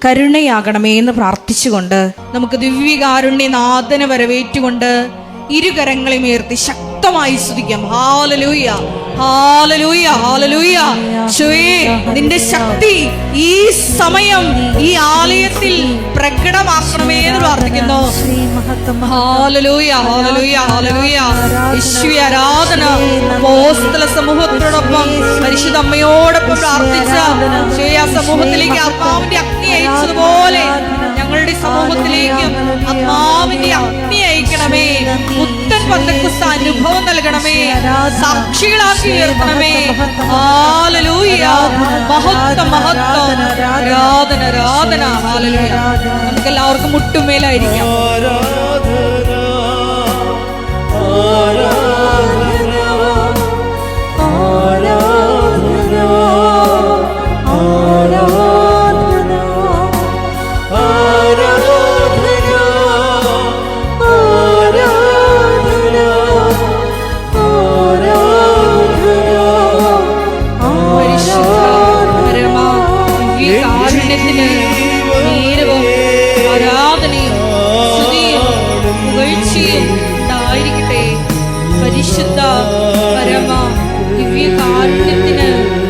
കരുണയാകണമേ എന്ന് പ്രാർത്ഥിച്ചുകൊണ്ട് നമുക്ക് ദിവ്യകാരുണ്യനാഥനെ വരവേറ്റുകൊണ്ട് ഇരുകരങ്ങളെയും ഉയർത്തി ശക്തമായി സ്തുതിക്കാം. Hallelujah, hallelujah, hallelujah. യേശുവേ, നിന്റെ ശക്തി ഈ സമയം ഈ ആലയത്തിൽ പ്രകടമാക്കണമേ എന്ന് പ്രാർത്ഥിക്കുന്നു. Hallelujah, hallelujah, hallelujah. യേശുവേ, ആരാധന. അപ്പോസ്തല സമൂഹത്തോടൊപ്പം പരിശുദ്ധ അമ്മയോടൊപ്പം പ്രാർത്ഥിച്ച ആ സമൂഹത്തിലേക്ക് ആത്മാവിന്റെ അഗ്നി അയച്ചതുപോലെ ഞങ്ങളുടെ സമൂഹത്തിലേക്കും ആത്മാവിന്റെ അഗ്നി അയക്കണമേ. പുത്തൻ പന്തക്കുസ്ത അനുഭവം നൽകണമേ. സാക്ഷികളാക്കി ഉയർത്തണമേ. ഹല്ലേലൂയ, മഹത്വം, മഹത്വം. ആരാധന, ആരാധന. ഹല്ലേലൂയ. നമുക്ക് എല്ലാവർക്കും മുട്ടുമേലായിരിക്കാം. പരിശുദ്ധ പരമ ദിവ്യകാരുണ്യത്തിന് നീരവും ആരാധനയും സ്തുതിയും പുകഴ്ചയും ഉണ്ടായിരിക്കട്ടെ. പരിശുദ്ധ പരമ ദിവ്യകാരുണ്യത്തിന് നീരവും ആരാധനയും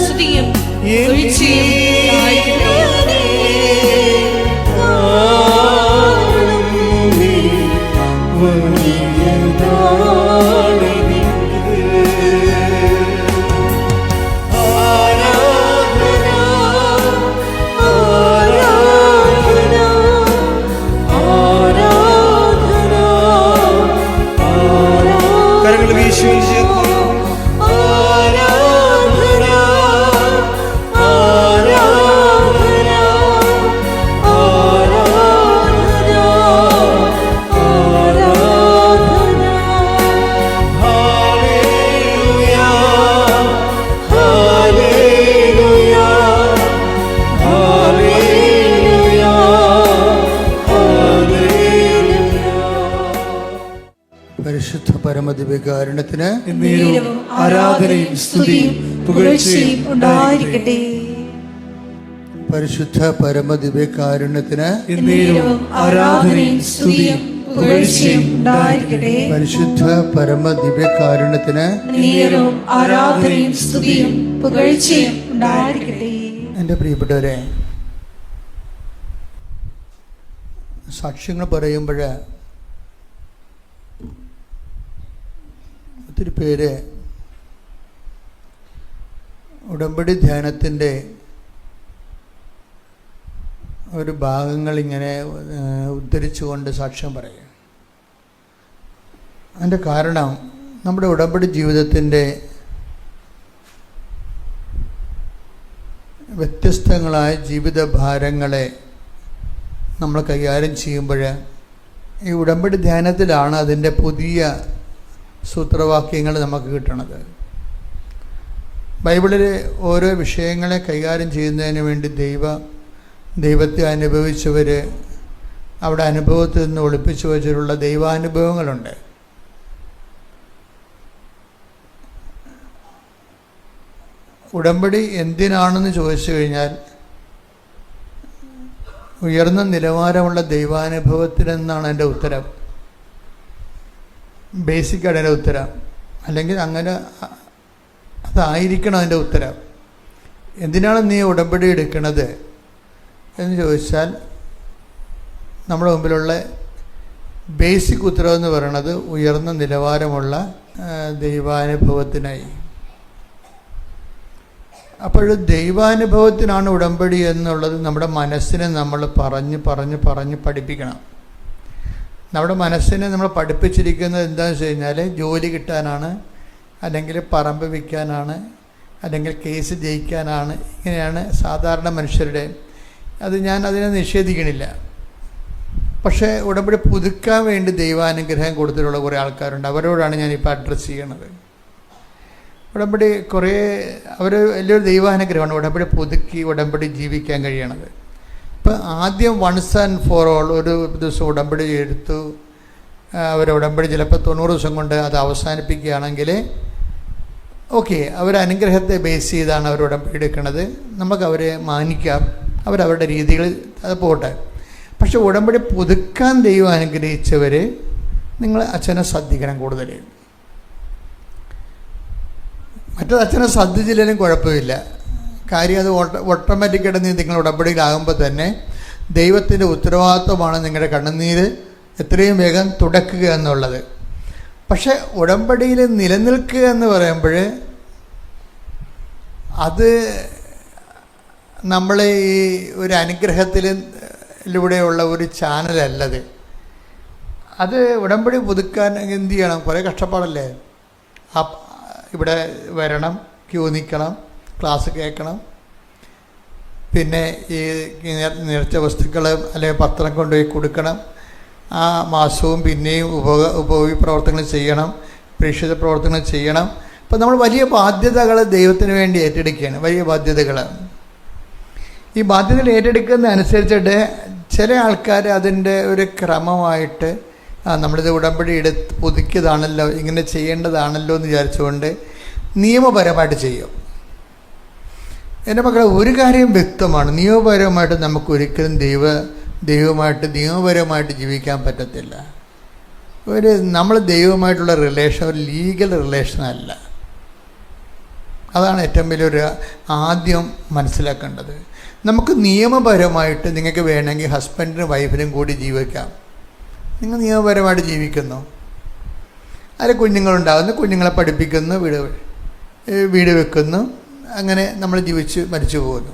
സ്തുതിയും പുകഴ്ചയും ഉണ്ടായിരിക്കട്ടെ. പരിശുദ്ധ പരമദിവ്യകാരുണ്യത്തിന് ആരാധനയും സ്തുതിയും പുകഴ്ചയും ഉണ്ടായിരിക്കട്ടെ. പരിശുദ്ധ പരമദിവ്യകാരുണ്യത്തിന് ആരാധനയും സ്തുതിയും പുകഴ്ചയും ഉണ്ടായിരിക്കട്ടെ. പരിശുദ്ധ പരമദിവ്യകാരുണ്യത്തിന് ആരാധനയും സ്തുതിയും പുകഴ്ചയും ഉണ്ടായിരിക്കട്ടെ. എൻ്റെ പ്രിയപ്പെട്ടവരെ, സാക്ഷ്യങ്ങൾ പറയുമ്പോൾ ഒത്തിരി പേര് ഉടമ്പടി ധ്യാനത്തിൻ്റെ ഒരു ഭാഗങ്ങളിങ്ങനെ ഉദ്ധരിച്ചുകൊണ്ട് സാക്ഷ്യം പറയും. അതിൻ്റെ കാരണം നമ്മുടെ ഉടമ്പടി ജീവിതത്തിൻ്റെ വ്യത്യസ്തങ്ങളായ ജീവിത ഭാരങ്ങളെ നമ്മൾ കൈകാര്യം ചെയ്യുമ്പോൾ ഈ ഉടമ്പടി ധ്യാനത്തിലാണ് അതിൻ്റെ പുതിയ സൂത്രവാക്യങ്ങൾ നമുക്ക് കിട്ടണത്. ബൈബിളിലെ ഓരോ വിഷയങ്ങളെ കൈകാര്യം ചെയ്യുന്നതിന് വേണ്ടി ദൈവത്തെ അനുഭവിച്ചവർ അവിടെ അനുഭവത്തിൽ നിന്ന് ഒളിപ്പിച്ചു വച്ചിട്ടുള്ള ദൈവാനുഭവങ്ങളുണ്ട്. ഉടമ്പടി എന്തിനാണെന്ന് ചോദിച്ചു കഴിഞ്ഞാൽ ഉയർന്ന നിലവാരമുള്ള ദൈവാനുഭവത്തിനെന്നാണ് എൻ്റെ ഉത്തരം. ബേസിക്കാണ് എൻ്റെ ഉത്തരം. അല്ലെങ്കിൽ അങ്ങനെ അതായിരിക്കണം എൻ്റെ ഉത്തരം. എന്തിനാണ് നീ ഉടമ്പടി എടുക്കുന്നത് എന്ന് ചോദിച്ചാൽ നമ്മുടെ മുമ്പിലുള്ള ബേസിക് ഉത്തരവ് എന്ന് പറയുന്നത് ഉയർന്ന നിലവാരമുള്ള ദൈവാനുഭവത്തിനായി. അപ്പോൾ ദൈവാനുഭവത്തിനാണ് ഉടമ്പടി എന്നുള്ളത് നമ്മുടെ മനസ്സിനെ നമ്മൾ പറഞ്ഞ് പഠിപ്പിക്കണം. നമ്മുടെ മനസ്സിനെ നമ്മൾ പഠിപ്പിച്ചിരിക്കുന്നത് എന്താണെന്ന് വെച്ച് കഴിഞ്ഞാൽ ജോലി കിട്ടാനാണ്, അല്ലെങ്കിൽ പറമ്പ് വിൽക്കാനാണ്, അല്ലെങ്കിൽ കേസ് ജയിക്കാനാണ്. ഇങ്ങനെയാണ് സാധാരണ മനുഷ്യരുടെ. ഞാൻ അതിനെ നിഷേധിക്കണില്ല. പക്ഷേ ഉടമ്പടി പുതുക്കാൻ വേണ്ടി ദൈവാനുഗ്രഹം കൊടുത്തിട്ടുള്ള കുറേ ആൾക്കാരുണ്ട്. അവരോടാണ് ഞാനിപ്പോൾ അഡ്രസ്സ് ചെയ്യണത്. ഉടമ്പടി അവർ വലിയൊരു ദൈവാനുഗ്രഹമാണ് ഉടമ്പടി പുതുക്കി ഉടമ്പടി ജീവിക്കാൻ കഴിയണത്. ഇപ്പം ആദ്യം വൺസ് ആൻഡ് ഫോർ ഓൾ ഒരു ദിവസം ഉടമ്പടി എടുത്തു, അവർ ഉടമ്പടി ചിലപ്പോൾ 90 ദിവസം കൊണ്ട് അത് അവസാനിപ്പിക്കുകയാണെങ്കിൽ ഓക്കെ, അവരനുഗ്രഹത്തെ ബേസ് ചെയ്താണ് അവർ ഉടമ്പടി എടുക്കുന്നത്. നമുക്ക് അവരെ മാനിക്കാം, അവരവരുടെ രീതികളിൽ അത് പോട്ടെ. പക്ഷെ ഉടമ്പടി പുതുക്കാൻ ദൈവം അനുഗ്രഹിച്ചവർ, നിങ്ങൾ അച്ഛനെ ശ്രദ്ധിക്കണം കൂടുതൽ. മറ്റത് അച്ഛനെ ശ്രദ്ധിച്ചില്ലെങ്കിലും കുഴപ്പമില്ല. കാര്യം അത് ഓട്ടോമാറ്റിക്കായിട്ട് നിങ്ങൾ ഉടമ്പടിയിലാകുമ്പോൾ തന്നെ ദൈവത്തിൻ്റെ ഉത്തരവാദിത്വമാണ് നിങ്ങളുടെ കണ്ണുനീര് എത്രയും വേഗം തുടക്കുക എന്നുള്ളത്. പക്ഷെ ഉടമ്പടിയിൽ നിലനിൽക്കുക എന്ന് പറയുമ്പോൾ അത് നമ്മളെ ഈ ഒരു അനുഗ്രഹത്തിലൂടെയുള്ള ഒരു ചാനലല്ലത്. അത് ഉടമ്പടി പുതുക്കാൻ എന്ത് ചെയ്യണം? കുറേ കഷ്ടപ്പാടല്ലേ. ഇവിടെ വരണം, ക്യൂ നിൽക്കണം, ക്ലാസ് കേൾക്കണം, പിന്നെ ഈ നേർച്ച വസ്തുക്കൾ അല്ലെങ്കിൽ പത്രം കൊണ്ടുപോയി കൊടുക്കണം, ആ മാസവും പിന്നെയും ഉപയോഗ പ്രവർത്തനങ്ങൾ ചെയ്യണം, പ്രേക്ഷിത പ്രവർത്തനങ്ങൾ ചെയ്യണം. അപ്പം നമ്മൾ വലിയ ബാധ്യതകൾ ദൈവത്തിന് വേണ്ടി ഏറ്റെടുക്കുകയാണ്, വലിയ ബാധ്യതകൾ. ഈ ബാധ്യതകൾ ഏറ്റെടുക്കുന്ന അനുസരിച്ചിട്ട് ചില ആൾക്കാർ അതിൻ്റെ ഒരു ക്രമമായിട്ട് നമ്മളിത് ഉടമ്പടി പുതുക്കിയതാണല്ലോ, ഇങ്ങനെ ചെയ്യേണ്ടതാണല്ലോ എന്ന് വിചാരിച്ചുകൊണ്ട് നിയമപരമായിട്ട് ചെയ്യും. എൻ്റെ മക്കളെ, ഒരു കാര്യം വ്യക്തമാണ്, നിയമപരമായിട്ട് നമുക്കൊരിക്കലും ദൈവമായിട്ട് നിയമപരമായിട്ട് ജീവിക്കാൻ പറ്റത്തില്ല. നമ്മൾ ദൈവമായിട്ടുള്ള റിലേഷൻ ഒരു ലീഗൽ റിലേഷനല്ല. അതാണ് ഏറ്റവും വലിയൊരു ആദ്യം മനസ്സിലാക്കേണ്ടത്. നമുക്ക് നിയമപരമായിട്ട് നിങ്ങൾക്ക് വേണമെങ്കിൽ ഹസ്ബൻഡിനും വൈഫിനും കൂടി ജീവിക്കാം. നിങ്ങൾ നിയമപരമായിട്ട് ജീവിക്കുന്നു, അതിൽ കുഞ്ഞുങ്ങളുണ്ടാകുന്നു, കുഞ്ഞുങ്ങളെ പഠിപ്പിക്കുന്നു, വീട് വെക്കുന്നു, അങ്ങനെ നമ്മൾ ജീവിച്ച് മരിച്ചു പോകുന്നു.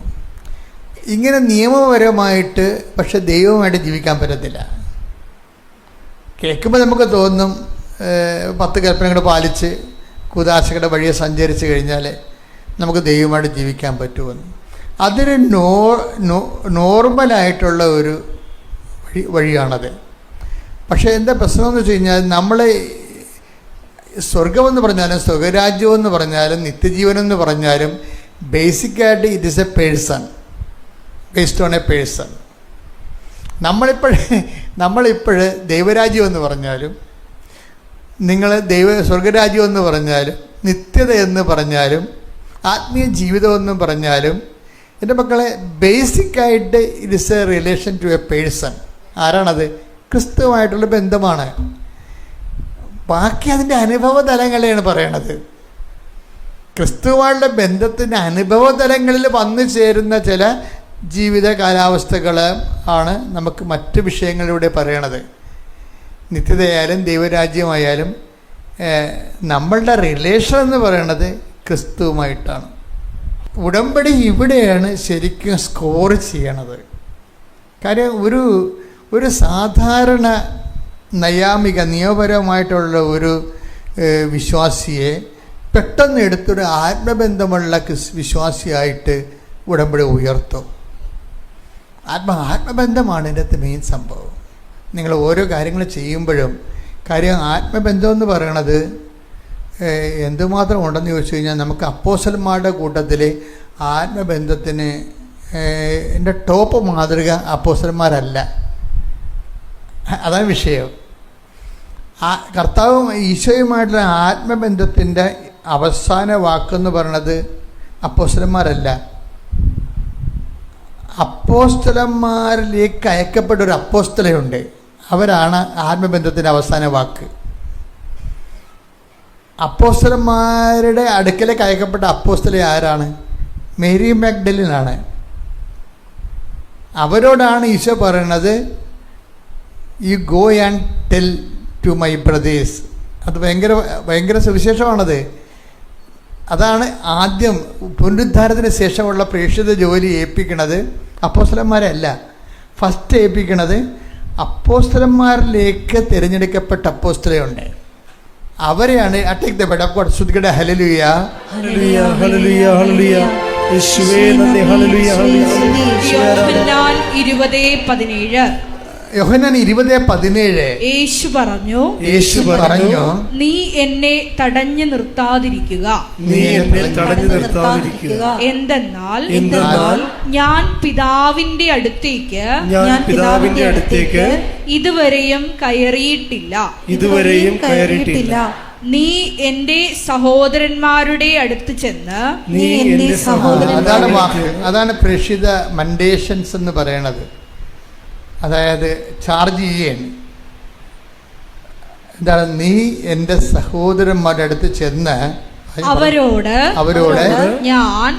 ഇങ്ങനെ നിയമപരമായിട്ട് പക്ഷെ ദൈവമായിട്ട് ജീവിക്കാൻ പറ്റത്തില്ല. കേൾക്കുമ്പോൾ നമുക്ക് തോന്നും 10 കൽപ്പനകൾ പാലിച്ച് കുദാശകളുടെ വഴിയെ സഞ്ചരിച്ച് കഴിഞ്ഞാൽ നമുക്ക് ദൈവമായിട്ട് ജീവിക്കാൻ പറ്റുമെന്ന്. അതൊരു നോർമലായിട്ടുള്ള ഒരു വഴിയാണത്. പക്ഷേ എന്താ പ്രശ്നമെന്ന് വെച്ച് കഴിഞ്ഞാൽ, നമ്മൾ സ്വർഗമെന്ന് പറഞ്ഞാലും സ്വർഗരാജ്യമെന്ന് പറഞ്ഞാലും നിത്യജീവനെന്ന് പറഞ്ഞാലും ബേസിക്കായിട്ട് it is A person, based on A person. നമ്മളിപ്പോൾ ദൈവരാജ്യം എന്ന് പറഞ്ഞാലും, നിങ്ങൾ സ്വർഗരാജ്യം എന്ന് പറഞ്ഞാലും, നിത്യത എന്ന് പറഞ്ഞാലും, ആത്മീയ ജീവിതമെന്നും പറഞ്ഞാലും, എൻ്റെ മക്കളെ ബേസിക്കായിട്ട് it is a relation to a person. ആരാണത്? ക്രിസ്തുവായിട്ടുള്ള ബന്ധമാണ്. ബാക്കി അതിൻ്റെ അനുഭവ തലങ്ങളെയാണ് പറയണത്. ക്രിസ്തുവായുള്ള ബന്ധത്തിൻ്റെ അനുഭവ തലങ്ങളിൽ വന്നു ചേരുന്ന ചില ജീവിത കാലാവസ്ഥകൾ ആണ് നമുക്ക് മറ്റ് വിഷയങ്ങളിലൂടെ പറയണത്. നിത്യതയായാലും ദൈവരാജ്യമായാലും നമ്മളുടെ റിലേഷൻ എന്ന് പറയണത് ക്രിസ്തുവുമായിട്ടാണ്. ഉടമ്പടി ഇവിടെയാണ് ശരിക്കും സ്കോർ ചെയ്യണത്. കാര്യം ഒരു സാധാരണ നൈയാമിക നിയമപരമായിട്ടുള്ള ഒരു വിശ്വാസിയെ പെട്ടെന്ന് എടുത്തൊരു ആത്മബന്ധമുള്ള വിശ്വാസിയായിട്ട് ഉടമ്പടി ഉയർത്തും. ആത്മബന്ധമാണ് ഇതിൻ്റെ മെയിൻ സംഭവം. നിങ്ങൾ ഓരോ കാര്യങ്ങൾ ചെയ്യുമ്പോഴും കാര്യം ആത്മബന്ധം എന്ന് പറയണത് എന്തുമാത്രം ഉണ്ടെന്ന് ചോദിച്ചു കഴിഞ്ഞാൽ, നമുക്ക് അപ്പോസ്തലന്മാരുടെ കൂട്ടത്തിൽ ആത്മബന്ധത്തിന് എൻ്റെ ടോപ്പ് മാതൃക അപ്പോസ്തലന്മാരല്ല. അതാണ് വിഷയം. കർത്താവും ഈശോയുമായിട്ടുള്ള ആത്മബന്ധത്തിൻ്റെ അവസാന വാക്കെന്ന് പറയണത് അപ്പോസ്തലന്മാരല്ല. അപ്പോസ്തലന്മാരിലേക്ക് അയക്കപ്പെട്ട ഒരു അപ്പോസ്തലയുണ്ട്, അവരാണ് ആത്മബന്ധത്തിൻ്റെ അവസാന വാക്ക്. അപ്പോസ്തലന്മാരുടെ അടുക്കലേക്ക് അയക്കപ്പെട്ട അപ്പോസ്തല ആരാണ്? മേരി മാഗ്ഡലിനാണ്. അവരോടാണ് ഈശോ പറയണത്, you go and tell to my brothers. അത് ഭയങ്കര സുവിശേഷമാണത്. അതാണ് ആദ്യം പുനരുദ്ധാരത്തിന് ശേഷമുള്ള പ്രേക്ഷിത ജോലി ഏൽപ്പിക്കണത് അപ്പോസ്തലന്മാരല്ല. ഫസ്റ്റ് ഏൽപ്പിക്കണത് അപ്പോസ്തലന്മാരിലേക്ക് തിരഞ്ഞെടുക്കപ്പെട്ട അപ്പോസ്തലയുണ്ട്, അവരെയാണ്. Take the bed of God. ശ്രുതികട ഹല്ലേലൂയ ഹല്ലേലൂയ ഹല്ലേലൂയ ഹല്ലേലൂയ. യേശുവേ നന്ദി. Hallelujah hallelujah. 20:17 യോഹന്നാൻ 20:17 യേശു പറഞ്ഞു, നീ എന്നെ തടഞ്ഞു നിർത്താതിരിക്കുക. എന്തെന്നാൽ ഞാൻ പിതാവിന്റെ അടുത്തേക്ക് ഇതുവരെയും കയറിയിട്ടില്ല. നീ എന്റെ സഹോദരന്മാരുടെ അടുത്ത് ചെന്ന് അതാണ് പ്രേക്ഷിത മണ്ടേഷൻസ് എന്ന് പറയണത്. അതായത് ചാർജ് ചെയ്യാണ്. എന്താണ്? നീ എൻ്റെ സഹോദരന്മാരുടെ അടുത്ത് ചെന്ന് അവരോട് ഞാൻ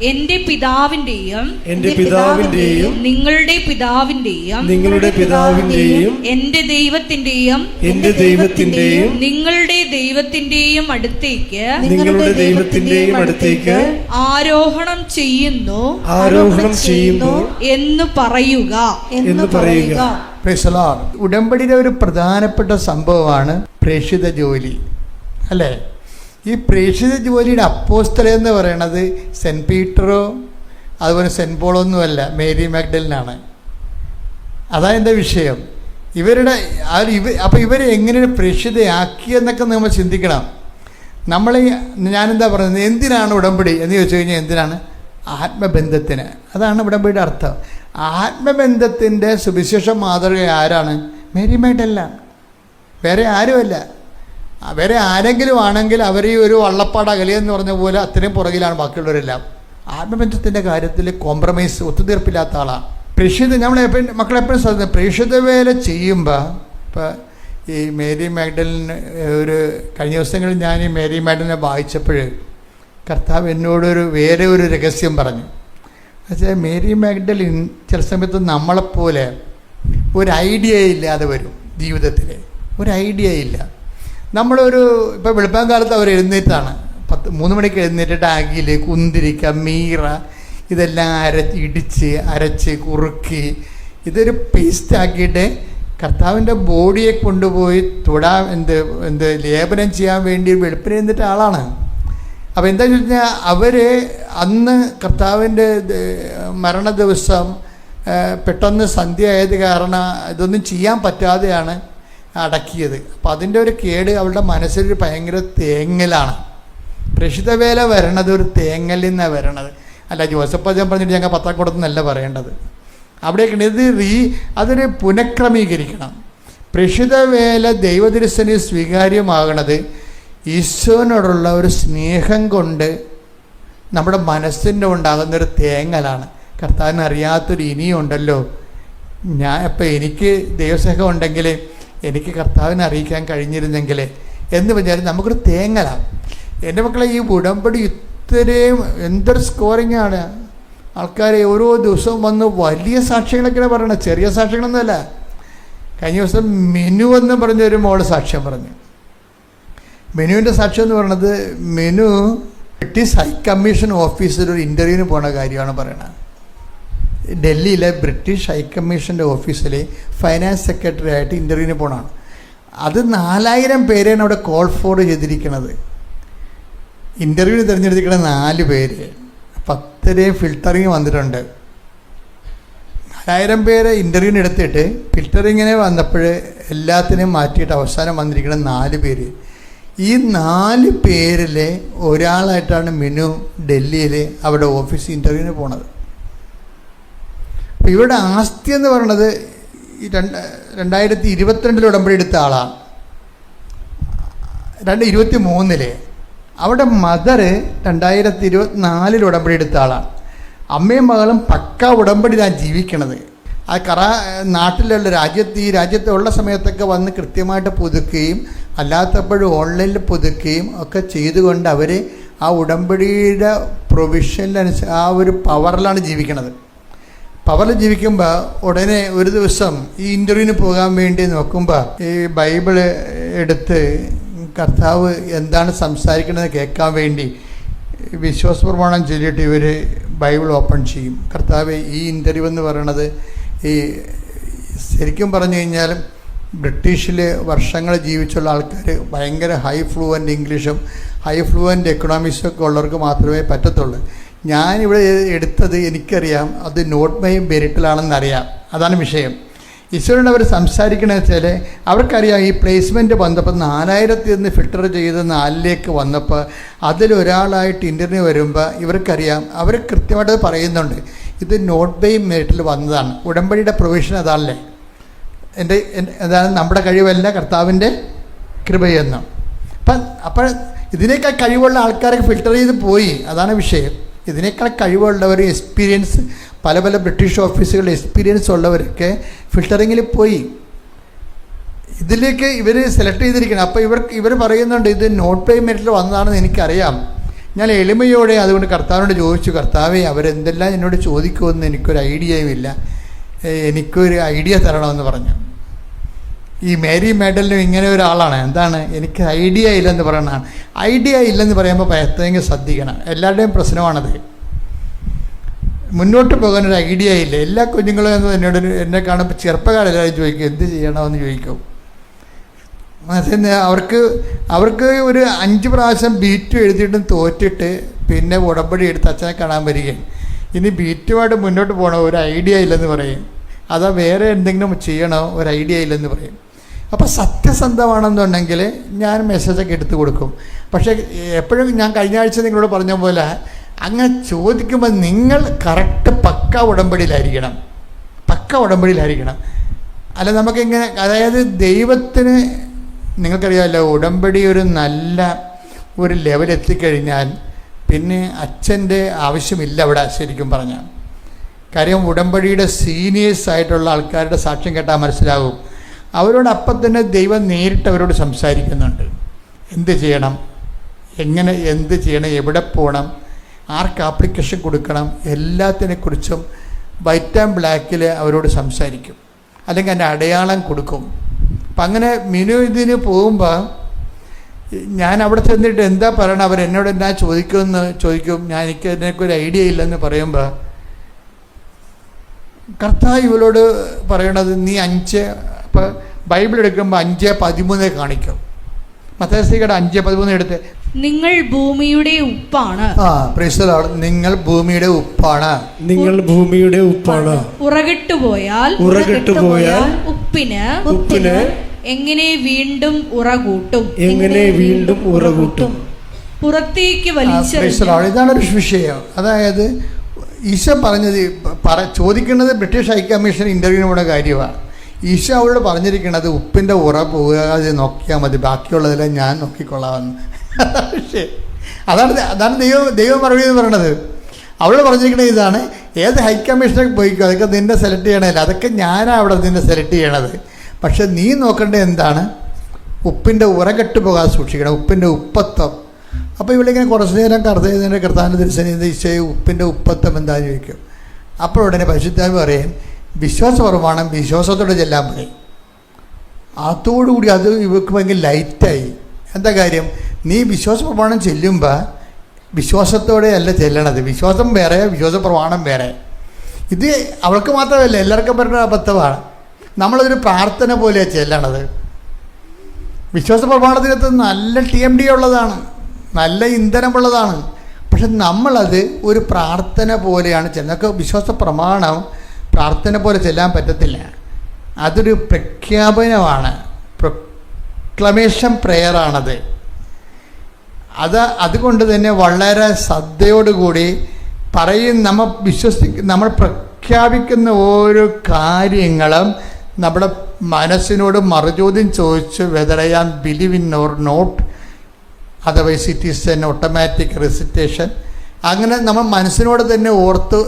എന്റെ പിതാവിന്റെയും നിങ്ങളുടെ പിതാവിന്റെയും എന്റെ ദൈവത്തിന്റെയും നിങ്ങളുടെ ദൈവത്തിന്റെയും അടുത്തേക്ക് ആരോഹണം ചെയ്യുന്നു എന്ന് പറയുക. ഉടമ്പടിയുടെ ഒരു പ്രധാനപ്പെട്ട സംഭവമാണ് പ്രേക്ഷിത ജോലി, അല്ലേ? ഈ പ്രേക്ഷിത ജോലിയുടെ അപ്പോസ്തലൻ എന്ന് പറയണത് സെൻറ്റ് പീറ്ററോ അതുപോലെ സെൻറ്റ് പോളോ ഒന്നുമല്ല, മേരി മാഗ്ഡലിനാണ്. അതാണ് എൻ്റെ വിഷയം. അപ്പോൾ ഇവരെ എങ്ങനെ പ്രേക്ഷിതയാക്കിയെന്നൊക്കെ നമ്മൾ ചിന്തിക്കണം. ഞാനെന്താ പറയുന്നത്, എന്തിനാണ് ഉടമ്പടി എന്ന് ചോദിച്ചു കഴിഞ്ഞാൽ എന്തിനാണ്? ആത്മബന്ധത്തിന്. അതാണ് ഉടമ്പടിയുടെ അർത്ഥം. ആത്മബന്ധത്തിൻ്റെ സുവിശേഷ മാതൃക ആരാണ്? മേരി മാഗ്ഡലിനാണ്, വേറെ ആരുമല്ല. വേറെ ആരെങ്കിലും ആണെങ്കിൽ അവർ ഈ ഒരു വള്ളപ്പാട് അകലെയെന്ന് പറഞ്ഞ പോലെ അത്രയും പുറകിലാണ് ബാക്കിയുള്ളവരെല്ലാം. ആത്മബന്ധത്തിൻ്റെ കാര്യത്തിൽ കോംപ്രമൈസ്, ഒത്തുതീർപ്പില്ലാത്ത ആളാണ്. മക്കളെപ്പോഴും ശ്രദ്ധിക്കുക, പ്രേക്ഷിത വേല ചെയ്യുമ്പോൾ ഇപ്പോൾ ഈ മേരി മാഗ്ഡലിന് കഴിഞ്ഞ ദിവസങ്ങളിൽ ഞാൻ ഈ മേരി മാഗ്ഡലിനെ വായിച്ചപ്പോൾ കർത്താവ് എന്നോടൊരു വേറെ ഒരു രഹസ്യം പറഞ്ഞു. എന്നുവെച്ചാൽ മേരി മാഗ്ഡലിൻ ചില സമയത്ത് നമ്മളെപ്പോലെ ഒരു ഐഡിയ ഇല്ലാതെ വരും ജീവിതത്തിൽ. ഒരു ഐഡിയ ഇല്ല. ഇപ്പോൾ വെളുപ്പാൻ കാലത്ത് അവർ എഴുന്നേറ്റാണ്, 3 മണിക്ക് എഴുന്നേറ്റിട്ട് അകിൽ, കുന്തിരിക്ക, മീറ ഇതെല്ലാം ഇടിച്ച് അരച്ച് കുറുക്കി ഇതൊരു പേസ്റ്റ് ആക്കിയിട്ട് കർത്താവിൻ്റെ ബോഡിയെ കൊണ്ടുപോയി ലേപനം ചെയ്യാൻ വേണ്ടി വെളുപ്പിന് എഴുന്നേറ്റ ആളാണ്. അപ്പോൾ എന്താണെന്ന് വെച്ച് കഴിഞ്ഞാൽ അവർ അന്ന് കർത്താവിൻ്റെ മരണ ദിവസം പെട്ടെന്ന് സന്ധ്യ ആയത് കാരണം ഇതൊന്നും ചെയ്യാൻ പറ്റാതെയാണ് അടക്കിയത്. അപ്പം അതിൻ്റെ ഒരു കേട് അവളുടെ മനസ്സിലൊരു ഭയങ്കര തേങ്ങലാണ്. പ്രേക്ഷിതവേല വരണത് ഒരു തേങ്ങലിൽ നിന്നാണ് വരണത്. അല്ല ജോസഫ് ഞാൻ പറഞ്ഞിട്ട് ഞങ്ങൾ പത്താക്കുടത്തുനിന്നല്ല പറയേണ്ടത്. അവിടേക്ക് അതൊരു പുനഃക്രമീകരിക്കണം. പ്രേക്ഷിതവേല ദൈവദർശന സ്വീകാര്യമാകണത് ഈശോനോടുള്ള ഒരു സ്നേഹം കൊണ്ട് നമ്മുടെ മനസ്സിൻ്റെ ഉണ്ടാകുന്നൊരു തേങ്ങലാണ്. കർത്താവിന് അറിയാത്തൊരു ഇനിയുണ്ടല്ലോ, ഇപ്പം എനിക്ക് ദൈവസ്നേഹം ഉണ്ടെങ്കിൽ എനിക്ക് കർത്താവിനെ അറിയിക്കാൻ കഴിഞ്ഞിരുന്നെങ്കിൽ എന്ന് പറഞ്ഞാൽ നമുക്കൊരു തേങ്ങലാണ്. എൻ്റെ മക്കളെ, ഈ ഉടമ്പടി ഇത്രയും എന്തൊരു സ്കോറിങ്ങാണ്. ആൾക്കാർ ഓരോ ദിവസവും വന്ന് വലിയ സാക്ഷ്യങ്ങളൊക്കെയാണ് പറയണത്, ചെറിയ സാക്ഷ്യങ്ങളൊന്നുമല്ല. കഴിഞ്ഞ ദിവസം മെനു എന്ന് പറഞ്ഞൊരു മോള് സാക്ഷ്യം പറഞ്ഞു. മെനുവിൻ്റെ സാക്ഷ്യം എന്ന് പറയുന്നത്, മെനു ബ്രിട്ടീഷ് ഹൈക്കമ്മീഷൻ ഓഫീസിൽ ഒരു ഇൻ്റർവ്യൂവിന് പോണ കാര്യമാണ് പറയണത്. ഡൽഹിയിലെ ബ്രിട്ടീഷ് ഹൈക്കമ്മീഷൻ്റെ ഓഫീസിൽ ഫൈനാൻസ് സെക്രട്ടറി ആയിട്ട് ഇൻ്റർവ്യൂവിന് പോകണമാണ്. അത് 4000 പേരെയാണ് അവിടെ കോൾ ഫോർ ചെയ്തിരിക്കുന്നത്. ഇൻ്റർവ്യൂവിന് തിരഞ്ഞെടുത്തിരിക്കുന്ന 4 പേര്. 10 ഫിൽട്ടറിങ് വന്നിട്ടുണ്ട്. 4000 പേര് ഇൻ്റർവ്യൂവിന് എടുത്തിട്ട് ഫിൽട്ടറിങ്ങിനെ വന്നപ്പോൾ എല്ലാത്തിനെയും മാറ്റിയിട്ട് അവസാനം വന്നിരിക്കുന്ന 4 പേര്. ഈ 4 പേരിൽ ഒരാളായിട്ടാണ് മെനു ഡൽഹിയിൽ അവിടെ ഓഫീസ് ഇൻ്റർവ്യൂവിന് പോണത്. അപ്പോൾ ഇവരുടെ ആസ്തി എന്ന് പറയുന്നത് 2022 ഉടമ്പടി എടുത്ത ആളാണ്. 2023 അവിടെ മദർ 2024 ഉടമ്പടി എടുത്ത ആളാണ്. അമ്മയും മകളും പക്ക ഉടമ്പടിയിലാണ് ജീവിക്കണത്. ആ നാട്ടിലുള്ള ഈ രാജ്യത്തുള്ള സമയത്തൊക്കെ വന്ന് കൃത്യമായിട്ട് പുതുക്കുകയും അല്ലാത്തപ്പോഴും ഓൺലൈനിൽ പുതുക്കുകയും ഒക്കെ ചെയ്തുകൊണ്ട് അവർ ആ ഉടമ്പടിയുടെ പ്രൊവിഷനിലനുസരിച്ച് ആ ഒരു പവറിലാണ് ജീവിക്കണത്. പവറിൽ ജീവിക്കുമ്പോൾ ഉടനെ ഒരു ദിവസം ഈ ഇൻ്റർവ്യൂവിന് പോകാൻ വേണ്ടി നോക്കുമ്പോൾ ഈ ബൈബിള് എടുത്ത് കർത്താവ് എന്താണ് സംസാരിക്കണമെന്ന് കേൾക്കാൻ വേണ്ടി വിശ്വാസപ്രമാണം ചൊല്ലിയിട്ട് ഇവർ ബൈബിൾ ഓപ്പൺ ചെയ്യും. കർത്താവ് ഈ ഇൻ്റർവ്യൂ എന്ന് പറയണത് ഈ ശരിക്കും പറഞ്ഞു കഴിഞ്ഞാൽ ബ്രിട്ടീഷിൽ വർഷങ്ങൾ ജീവിച്ചുള്ള ആൾക്കാർ ഭയങ്കര ഹൈ ഫ്ലുവൻ്റ് ഇംഗ്ലീഷും ഹൈ ഫ്ലുവൻ്റ് എക്കണോമിക്സും ഒക്കെ ഉള്ളവർക്ക് മാത്രമേ പറ്റത്തുള്ളൂ. ഞാനിവിടെ എടുത്തത് എനിക്കറിയാം, അത് നോട്ട് ബൈ മെറിറ്റിലാണെന്നറിയാം. അതാണ് വിഷയം. ഈശോയോട് അവർ സംസാരിക്കണമെന്ന് വെച്ചാൽ അവർക്കറിയാം ഈ പ്ലേസ്മെൻറ്റ് വന്നപ്പോൾ 4000 നിന്ന് ഫിൽട്ടർ ചെയ്ത് 4ലേക്ക് വന്നപ്പോൾ അതിലൊരാളായിട്ട് ഇൻ്റർവ്യൂ വരുമ്പോൾ ഇവർക്കറിയാം, അവർ കൃത്യമായിട്ട് പറയുന്നുണ്ട്, ഇത് നോട്ട് ബൈ മെറിറ്റിൽ വന്നതാണ്. ഉടമ്പടിയുടെ പ്രൊവിഷൻ അതാണല്ലേ, അതാണ് നമ്മുടെ കഴിവല്ല കർത്താവിൻ്റെ കൃപയെന്ന്. അപ്പോൾ ഇതിനേക്കാൾ കഴിവുള്ള ആൾക്കാരൊക്കെ ഫിൽട്ടർ ചെയ്ത് പോയി, അതാണ് വിഷയം. ഇതിനേക്കാൾ കഴിവുള്ളവർ, എക്സ്പീരിയൻസ്, പല പല ബ്രിട്ടീഷ് ഓഫീസുകളിൽ എക്സ്പീരിയൻസ് ഉള്ളവരൊക്കെ ഫിൽട്ടറിങ്ങിൽ പോയി. ഇതിലേക്ക് ഇവർ സെലക്ട് ചെയ്തിരിക്കണം. അപ്പോൾ ഇവർ പറയുന്നുണ്ട്, ഇത് നോട്ട് ബൈ മെറിറ്റിൽ വന്നതാണെന്ന് എനിക്കറിയാം. ഞാൻ എളിമയോടെ അതുകൊണ്ട് കർത്താവിനോട് ചോദിച്ചു, കർത്താവേ അവരെന്തെല്ലാം എന്നോട് ചോദിക്കുമെന്ന് എനിക്കൊരു ഐഡിയയും ഇല്ല, എനിക്കൊരു ഐഡിയ തരണമെന്ന് പറഞ്ഞു. ഈ മേരി മെഡലിനും ഇങ്ങനെ ഒരാളാണ്, എന്താണ്, എനിക്ക് ഐഡിയ ഇല്ലെന്ന് പറയണതാണ്. ഐഡിയ ഇല്ലെന്ന് പറയുമ്പോൾ എത്രയെങ്കിലും ശ്രദ്ധിക്കണം. എല്ലാവരുടെയും പ്രശ്നമാണത്. മുന്നോട്ട് പോകാൻ ഒരു ഐഡിയ ഇല്ല. എല്ലാ കുഞ്ഞുങ്ങളും എന്നോട് എന്നെ കാണുമ്പോൾ ചെറുപ്പക്കാരെല്ലാവരും ചോദിക്കും, എന്ത് ചെയ്യണമെന്ന് ചോദിക്കും. അവർക്ക് ഒരു 5 പ്രാവശ്യം ബീറ്റ് എഴുതിയിട്ടും തോറ്റിട്ട് പിന്നെ ഉടമ്പടി എടുത്ത് അച്ഛനെ കാണാൻ വരികയും ഇനി ബീറ്റുമായിട്ട് മുന്നോട്ട് പോകണോ, ഒരു ഐഡിയ ഇല്ലെന്ന് പറയും. അതാ വേറെ എന്തെങ്കിലും ചെയ്യണോ, ഒരു ഐഡിയ ഇല്ലെന്ന് പറയും. അപ്പോൾ സത്യസന്ധമാണെന്നുണ്ടെങ്കിൽ ഞാൻ മെസ്സേജൊക്കെ എടുത്തു കൊടുക്കും. പക്ഷേ എപ്പോഴും ഞാൻ കഴിഞ്ഞ ആഴ്ച നിങ്ങളോട് പറഞ്ഞ പോലെ അങ്ങനെ ചോദിക്കുമ്പോൾ നിങ്ങൾ കറക്റ്റ് പക്ക ഉടമ്പടിയിലായിരിക്കണം. അല്ല നമുക്കിങ്ങനെ, അതായത് ദൈവത്തിന് നിങ്ങൾക്കറിയാമല്ലോ, ഉടമ്പടി ഒരു നല്ല ഒരു ലെവലെത്തിക്കഴിഞ്ഞാൽ പിന്നെ അച്ഛൻ്റെ ആവശ്യമില്ല അവിടെ, ശരിക്കും പറഞ്ഞാൽ. കാര്യം ഉടമ്പടിയുടെ സീനിയേഴ്സ് ആയിട്ടുള്ള ആൾക്കാരുടെ സാക്ഷ്യം കേട്ടാൽ മനസ്സിലാകും. അവരോട് അപ്പം തന്നെ ദൈവം നേരിട്ട് അവരോട് സംസാരിക്കുന്നുണ്ട്. എന്ത് ചെയ്യണം, എങ്ങനെ എന്ത് ചെയ്യണം, എവിടെ പോകണം, ആർക്ക് ആപ്ലിക്കേഷൻ കൊടുക്കണം, എല്ലാത്തിനെക്കുറിച്ചും വൈറ്റ് ആൻഡ് ബ്ലാക്കിൽ അവരോട് സംസാരിക്കും. അല്ലെങ്കിൽ അതിൻ്റെ അടയാളം കൊടുക്കും. അപ്പം അങ്ങനെ മിനു ഇതിന് പോകുമ്പോൾ ഞാൻ അവിടെ ചെന്നിട്ട് എന്താ പറയണം, അവരെന്നോട് എന്നാ ചോദിക്കും. എനിക്ക് അതിനൊരു ഐഡിയ ഇല്ലെന്ന് പറയുമ്പോൾ കർത്താവ് ഇവളോട് പറയണത്, നീ 5, ഇപ്പോൾ ബൈബിൾ എടുക്കുമ്പോൾ 5:13 കാണിക്കും. മത്തായിയുടെ 5:13 എടുത്ത്, നിങ്ങൾ ഭൂമിയുടെ ഉപ്പാണ്. Praise the Lord. നിങ്ങൾ ഭൂമിയുടെ ഉപ്പാണ്. ഉറകിട്ടുപോയാൽ ഉപ്പിന് എങ്ങനെ വീണ്ടും ഉറകൂട്ടും. പുറത്തേക്ക് വലിച്ചെറിഞ്ഞ്. ഇതാണ് ഒരു വിഷയം. അതായത് ഈശോ പറഞ്ഞത് ചോദിക്കുന്നത് ബ്രിട്ടീഷ് ഹൈക്കമ്മീഷൻ ഇൻ്റർവ്യൂവിനുള്ള കാര്യമാണ്. ഈശോ അവളോട് പറഞ്ഞിരിക്കുന്നത് ഉപ്പിൻ്റെ ഉറ പോകാതെ നോക്കിയാൽ മതി, ബാക്കിയുള്ളതെല്ലാം ഞാൻ നോക്കിക്കൊള്ളാമെന്ന്. അതാണ് ദൈവം മറുപടി എന്ന് പറയണത്. അവളോട് പറഞ്ഞിരിക്കുന്നത് ഇതാണ്, ഏത് ഹൈക്കമ്മീഷനൊക്കെ പോയിക്കോ, അതൊക്കെ നിന്നെ സെലക്ട് ചെയ്യണമല്ല, അതൊക്കെ ഞാനാണ് അവിടെ നിന്നെ സെലക്ട് ചെയ്യണത്. പക്ഷെ നീ നോക്കേണ്ടത് എന്താണ്, ഉപ്പിൻ്റെ ഉറ കെട്ടുപോകാതെ സൂക്ഷിക്കണം, ഉപ്പിൻ്റെ ഉപ്പത്വം. അപ്പോൾ ഇവിടെ ഇങ്ങനെ കുറച്ച് നേരം കർത്താവിൻ്റെ ദർശനം ഈശോയെ ഉപ്പിൻ്റെ ഉപ്പത്വം എന്താണെന്ന് ചോദിക്കും. അപ്പോൾ ഉടനെ പരിശുദ്ധാത്മാവ് പറയും, വിശ്വാസപ്രമാണം വിശ്വാസത്തോടെ ചെല്ലാൻ പറയും. അതോടുകൂടി അത് ഇവർക്ക് ഭയങ്കര ലൈറ്റായി. എന്താ കാര്യം, നീ വിശ്വാസപ്രമാണം ചെല്ലുമ്പോൾ വിശ്വാസത്തോടെ അല്ല ചെല്ലണത്. വിശ്വാസം വേറെ, വിശ്വാസപ്രമാണം വേറെ. ഇത് അവൾക്ക് മാത്രമല്ല, എല്ലാവർക്കും പറയുന്ന അബദ്ധമാണ്. നമ്മളതൊരു പ്രാർത്ഥന പോലെയാണ് ചെല്ലണത്. വിശ്വാസപ്രമാണത്തിനകത്ത് നല്ല TMD ഉള്ളതാണ്, നല്ല ഇന്ധനമുള്ളതാണ്. പക്ഷെ നമ്മളത് ഒരു പ്രാർത്ഥന പോലെയാണ് ചെല്ലുന്നത്. വിശ്വാസപ്രമാണം പ്രാർത്ഥന പോലെ ചെല്ലാൻ പറ്റത്തില്ല. അതൊരു പ്രഖ്യാപനമാണ്, പ്രൊക്ലമേഷൻ പ്രെയറാണത്. അതുകൊണ്ട് തന്നെ വളരെ ശ്രദ്ധയോടുകൂടി നമ്മൾ പ്രഖ്യാപിക്കുന്ന ഓരോ കാര്യങ്ങളും നമ്മുടെ മനസ്സിനോട് മറുചോദ്യം ചോദിച്ച് whether I am believe in or not, otherwise it is an automatic recitation. അങ്ങനെ നമ്മൾ മനസ്സിനോട് തന്നെ ഓർത്ത്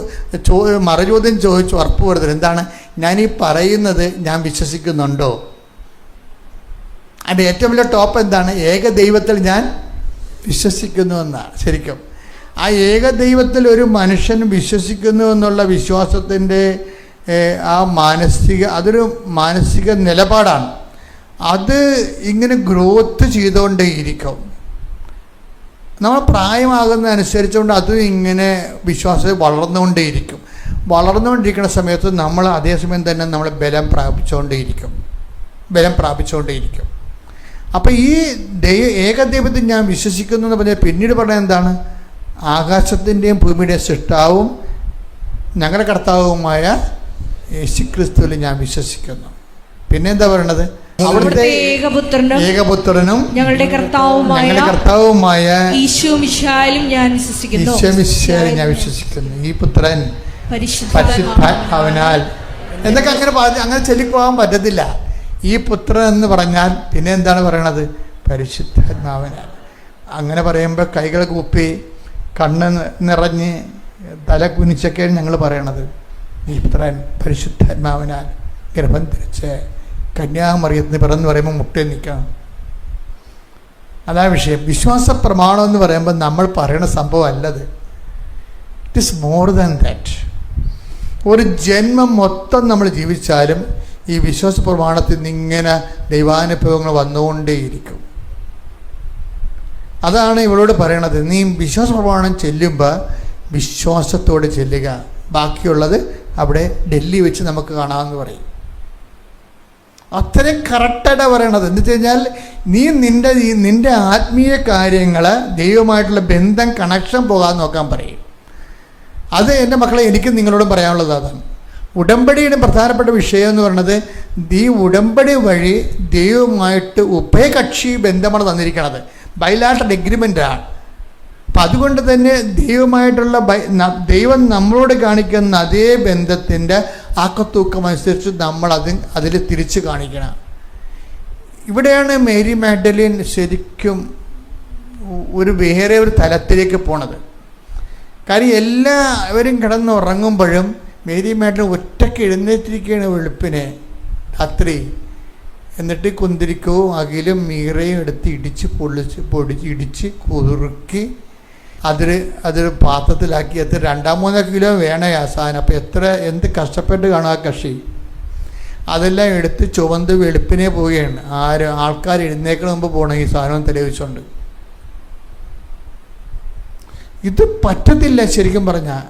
മറുചോദ്യം ചോദിച്ച് ഉറപ്പ് വരുന്നത് എന്താണ്, ഞാൻ ഈ പറയുന്നത് ഞാൻ വിശ്വസിക്കുന്നുണ്ടോ. അതിൻ്റെ ഏറ്റവും വലിയ ടോപ്പ് എന്താണ്, ഏകദൈവത്തിൽ ഞാൻ വിശ്വസിക്കുന്നു എന്നാണ്. ശരിക്കും ആ ഏകദൈവത്തിൽ ഒരു മനുഷ്യൻ വിശ്വസിക്കുന്നു എന്നുള്ള വിശ്വാസത്തിൻ്റെ അതൊരു മാനസിക നിലപാടാണ്. അത് ഇങ്ങനെ ഗ്രോത്ത് ചെയ്തുകൊണ്ടേയിരിക്കും. നമ്മൾ പ്രായമാകുന്നതനുസരിച്ചുകൊണ്ട് അതും ഇങ്ങനെ വിശ്വാസം വളർന്നുകൊണ്ടിരിക്കുന്ന സമയത്ത് നമ്മൾ അതേസമയം തന്നെ നമ്മൾ ബലം പ്രാപിച്ചുകൊണ്ടേയിരിക്കും. അപ്പോൾ ഈ ഏകദൈവത്തിൽ ഞാൻ വിശ്വസിക്കുന്നു എന്ന് പറഞ്ഞാൽ പിന്നീട് പറഞ്ഞാൽ എന്താണ്, ആകാശത്തിൻ്റെയും ഭൂമിയുടെയും സൃഷ്ടാവും ഞങ്ങളുടെ കർത്താവുമായ യേശുക്രിസ്തുവിൽ ഞാൻ വിശ്വസിക്കുന്നു. പിന്നെ എന്താ പറയണത്? അവിടുത്തെ ഏകപുത്രനും ഞങ്ങളുടെ കർത്താവുമായ ഈശോമിശിഹായിലും ഞാൻ വിശ്വസിക്കുന്നു. ഈ പുത്രൻ പരിശുദ്ധാത്മാവിനാൽ എന്നൊക്കെ അങ്ങനെ ചൊല്ലിപ്പോകാൻ പറ്റത്തില്ല. ഈ പുത്രൻ എന്ന് പറഞ്ഞാൽ പിന്നെ എന്താണ് പറയണത്? പരിശുദ്ധാത്മാവിനാൽ. അങ്ങനെ പറയുമ്പോൾ കൈകൾ കൂപ്പി കണ്ണ് നിറഞ്ഞ് തല കുനിച്ചൊക്കെയാണ് ഞങ്ങൾ പറയണത്. ഈ പുത്രൻ പരിശുദ്ധാത്മാവിനാൽ ഗർഭം ധരിച്ച് കന്യാമറിയത്തിന് പിറന്ന് പറയുമ്പോൾ മുട്ടേ നിൽക്കണം. അതാ വിഷയം. വിശ്വാസ പ്രമാണം എന്ന് പറയുമ്പോൾ നമ്മൾ പറയുന്ന സംഭവം അല്ലത്. It is more than that. ഒരു ജന്മം മൊത്തം നമ്മൾ ജീവിച്ചാലും ഈ വിശ്വാസ പ്രമാണത്തിൽ നിന്ന് ഇങ്ങനെ ദൈവാനുഭവങ്ങൾ വന്നുകൊണ്ടേയിരിക്കും. അതാണ് ഇവളോട് പറയണത്. നീ വിശ്വാസ പ്രമാണം ചെല്ലുമ്പോൾ വിശ്വാസത്തോടെ ചെല്ലുക, ബാക്കിയുള്ളത് അവിടെ ഡൽഹി വെച്ച് നമുക്ക് കാണാമെന്ന് പറയും. അത്രയും കറക്റ്റായിട്ടാണ് പറയണത്. എന്ന് വെച്ച് കഴിഞ്ഞാൽ നീ നിൻ്റെ ആത്മീയ കാര്യങ്ങൾ ദൈവമായിട്ടുള്ള ബന്ധം കണക്ഷൻ പോകാൻ നോക്കാൻ പറയും. അത് എൻ്റെ മക്കളെ എനിക്ക് നിങ്ങളോടും പറയാനുള്ളത് അതാണ്. ഉടമ്പടിയുടെ പ്രധാനപ്പെട്ട വിഷയം എന്ന് പറയുന്നത് ഈ ഉടമ്പടി വഴി ദൈവവുമായിട്ട് ഉഭയകക്ഷി ബന്ധമാണ് തന്നിരിക്കുന്നത്. ബൈലാറ്ററൽ എഗ്രിമെൻ്റാണ്. അപ്പം അതുകൊണ്ട് തന്നെ ദൈവമായിട്ടുള്ള ദൈവം നമ്മളോട് കാണിക്കുന്ന അതേ ബന്ധത്തിൻ്റെ ആക്കത്തൂക്കമനുസരിച്ച് നമ്മൾ അതിൽ തിരിച്ച് കാണിക്കണം. ഇവിടെയാണ് മേരി മാഗ്ഡലിൻ ശരിക്കും വേറെ ഒരു തലത്തിലേക്ക് പോണത്. കാര്യം എല്ലാവരും കിടന്നുറങ്ങുമ്പോഴും മേരി മാഗ്ഡലിൻ ഒറ്റയ്ക്ക് എഴുന്നേറ്റിരിക്കുകയാണ് വെളുപ്പിനെ രാത്രി. എന്നിട്ട് കുന്തിരിക്കവും അകിലും മീറയും എടുത്ത് ഇടിച്ച് കുറുക്കി അതൊരു പാത്രത്തിലാക്കി. 2-3 കിലോ വേണേ ആ സാധനം. അപ്പോൾ എന്ത് കഷ്ടപ്പെട്ട് കാണും ആ കക്ഷി. അതെല്ലാം എടുത്ത് ചുവന്ത് വെളുപ്പിനെ പോവുകയാണ്. ആൾക്കാർ എഴുന്നേക്കണ മുമ്പ് പോകണം ഈ സാധനം തെളിയിച്ചുകൊണ്ട്. ഇത് പറ്റത്തില്ല ശരിക്കും പറഞ്ഞാൽ.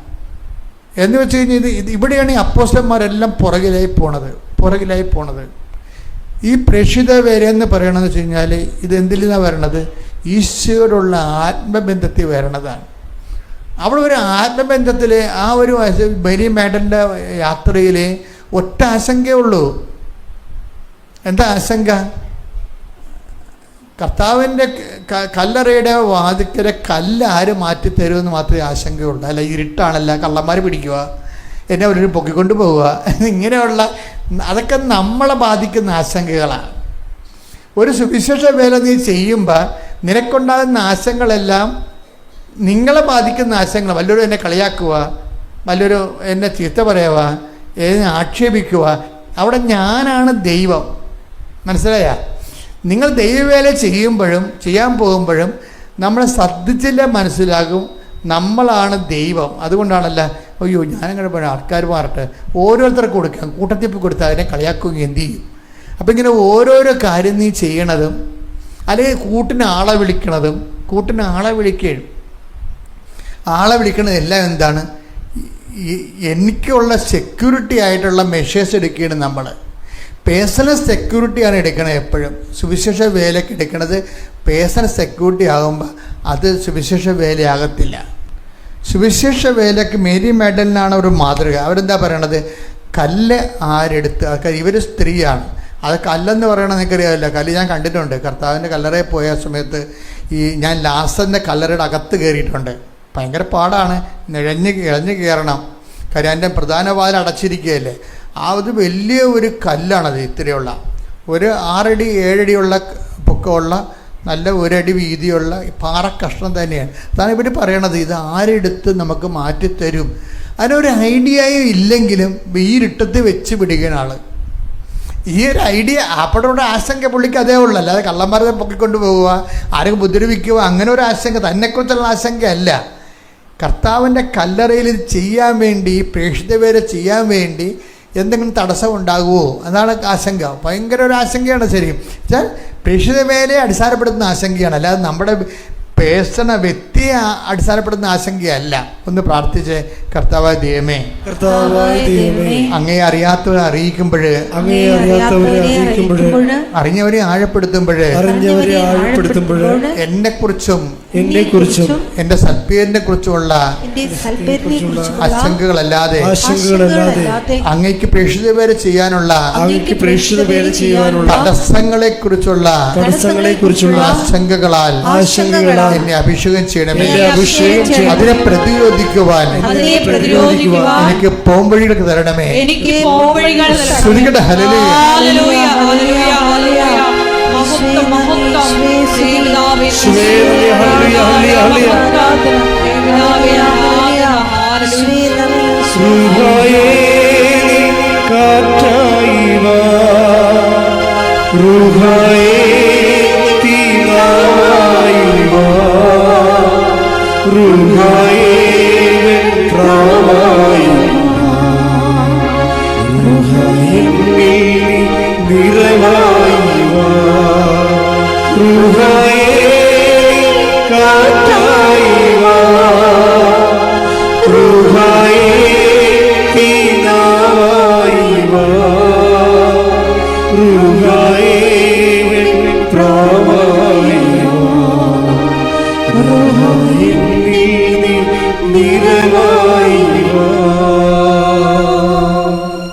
എന്ന് വെച്ച് കഴിഞ്ഞാൽ ഇവിടെയാണ് ഈ അപ്പോസ്തലന്മാരെല്ലാം പുറകിലായി പോണത്. ഈ പ്രേക്ഷിത വേല എന്ന് പറയണമെന്ന് വെച്ച് കഴിഞ്ഞാൽ ഇതെന്തിൽ നിന്നാണ് വരണത്? ഈശോയോടുള്ള ആത്മബന്ധത്തിൽ വരണതാണ്. അവിടെ ഒരു ആത്മബന്ധത്തിൽ ആ ഒരു മേരി മാഗ്ഡലിൻ്റെ യാത്രയിൽ ഒറ്റ ആശങ്കയുള്ളൂ. എന്താ ആശങ്ക? കർത്താവിൻ്റെ കല്ലറയുടെ വാതിക്കലെ കല്ല് ആര് മാറ്റിത്തരുമെന്ന് മാത്രമേ ആശങ്കയുള്ളൂ. അല്ല ഇരുട്ടാണല്ല, കള്ളന്മാർ പിടിക്കുക, എന്നെ ഒരു പൊക്കിക്കൊണ്ട് പോവുക, ഇങ്ങനെയുള്ള അതൊക്കെ നമ്മളെ ബാധിക്കുന്ന ആശങ്കകളാണ്. ഒരു സുവിശേഷ വേല നീ ചെയ്യുമ്പോൾ നിനക്കുണ്ടാകുന്ന ആശങ്കകളെല്ലാം നിങ്ങളെ ബാധിക്കുന്ന ആശങ്കകൾ. വല്ലൊരു എന്നെ കളിയാക്കുക, വല്ലൊരു എന്നെ ചീത്ത പറയുക, എന്നെ ആക്ഷേപിക്കുക. അവിടെ ഞാനാണ് ദൈവം. മനസ്സിലായ? നിങ്ങൾ ദൈവവേല ചെയ്യാൻ പോകുമ്പോഴും നമ്മളെ ശ്രദ്ധിച്ചില്ല മനസ്സിലാകും നമ്മളാണ് ദൈവം. അതുകൊണ്ടാണല്ല അയ്യോ ഞാനങ്ങനെ പറയാം ആൾക്കാർ മാറട്ടെ, ഓരോരുത്തർക്ക് കൊടുക്കാം, കൂട്ടത്തിപ്പ് കൊടുത്താൽ അതിനെ കളിയാക്കുകയും എന്ത് ചെയ്യും. അപ്പം ഇങ്ങനെ ഓരോരോ കാര്യം നീ ചെയ്യണതും അല്ലെങ്കിൽ കൂട്ടിന് ആളെ വിളിക്കണത് എല്ലാം എന്താണ്? എനിക്കുള്ള സെക്യൂരിറ്റി ആയിട്ടുള്ള മെഷേഴ്സ് എടുക്കുകയാണ് നമ്മൾ. പേഴ്സണൽ സെക്യൂരിറ്റിയാണ് എടുക്കണത് എപ്പോഴും. സുവിശേഷ വേലയ്ക്ക് എടുക്കണത് പേഴ്സണൽ സെക്യൂരിറ്റി ആകുമ്പോൾ അത് സുവിശേഷ വേലയാകത്തില്ല. സുവിശേഷ വേലയ്ക്ക് മേരി മാഗ്ഡലിനാണ് ഒരു മാതൃക. അവരെന്താ പറയണത്? കല്ല് ആരെടുത്ത്, ഇവർ സ്ത്രീയാണ്. അത് കല്ലെന്ന് പറയണത് എനിക്കറിയാമില്ല. കല്ല് ഞാൻ കണ്ടിട്ടുണ്ട്. കർത്താവിൻ്റെ കല്ലറയിൽ പോയ സമയത്ത് ഞാൻ ലാസറിൻ്റെ കല്ലറയുടെ അകത്ത് കയറിയിട്ടുണ്ട്. ഭയങ്കര പാടാണ്, ഇഴഞ്ഞ് കയറണം. കാര്യം അതിൻ്റെ പ്രധാന വാതിൽ അടച്ചിരിക്കുകയല്ലേ. അത് വലിയ ഒരു കല്ലാണത്. ഇത്രയുള്ള ഒരു 6 അടി 7 അടിയുള്ള പൊക്കമുള്ള നല്ല 1 അടി വീതിയുള്ള പാറക്കഷ്ണം തന്നെയാണ്. അതാണ് ഇവർ പറയണത്. ഇത് ആരെടുത്ത് നമുക്ക് മാറ്റിത്തരും? അതിനൊരു ഐഡിയയും ഇല്ലെങ്കിലും വീരിട്ടത്ത് വെച്ച് പിടിക്കുന്ന ആൾ. ഈ ഒരു ഐഡിയ അപ്പോഴോട് ആശങ്ക പുള്ളിക്ക് അതേ ഉള്ളൂ. അല്ലാതെ കള്ളന്മാരെ പൊക്കിക്കൊണ്ട് പോവുക, ആരെങ്കിലും ഉപദ്രവിക്കുക, അങ്ങനെ ഒരു ആശങ്ക, തന്നെക്കുറിച്ചുള്ള ആശങ്കയല്ല. കർത്താവിൻ്റെ കല്ലറയിൽ ചെയ്യാൻ വേണ്ടി, പ്രേക്ഷിത വേല ചെയ്യാൻ വേണ്ടി എന്തെങ്കിലും തടസ്സം ഉണ്ടാകുമോ? അതാണ് ആശങ്ക. ഭയങ്കര ഒരു ആശങ്കയാണ്. ശരി വെച്ചാൽ പ്രേക്ഷിത വേലയെ അടിസ്ഥാനപ്പെടുത്തുന്ന ആശങ്കയാണ്, അല്ലാതെ നമ്മുടെ വ്യക്തിയെ അടിസ്ഥാനപ്പെടുത്തുന്ന ആശങ്കയല്ല. ഒന്ന് പ്രാർത്ഥിച്ച് കർത്താവായ ദൈവമേ, അങ്ങയെ അറിയാത്തവരെ അറിയിക്കുമ്പോഴ്, അറിഞ്ഞവരെ ആഴപ്പെടുത്തുമ്പോഴ്, എന്നെക്കുറിച്ചും എന്റെ സൽപ്പേരിനെ കുറിച്ചുമുള്ള ആശങ്കകളല്ലാതെ അങ്ങയ്ക്ക് പ്രേക്ഷിത പേര് ചെയ്യാനുള്ള തടസ്സങ്ങളെ കുറിച്ചുള്ള ആശങ്കകളാൽ എന്നെ അഭിഷേകം ചെയ്യണമേ. അതിനെ പ്രതിരോധിക്കുവാൻ എനിക്ക് പോംവഴികൾ തരണമേ. സ്തുതിക്കട്ടെ. ഹല്ലേലൂയ.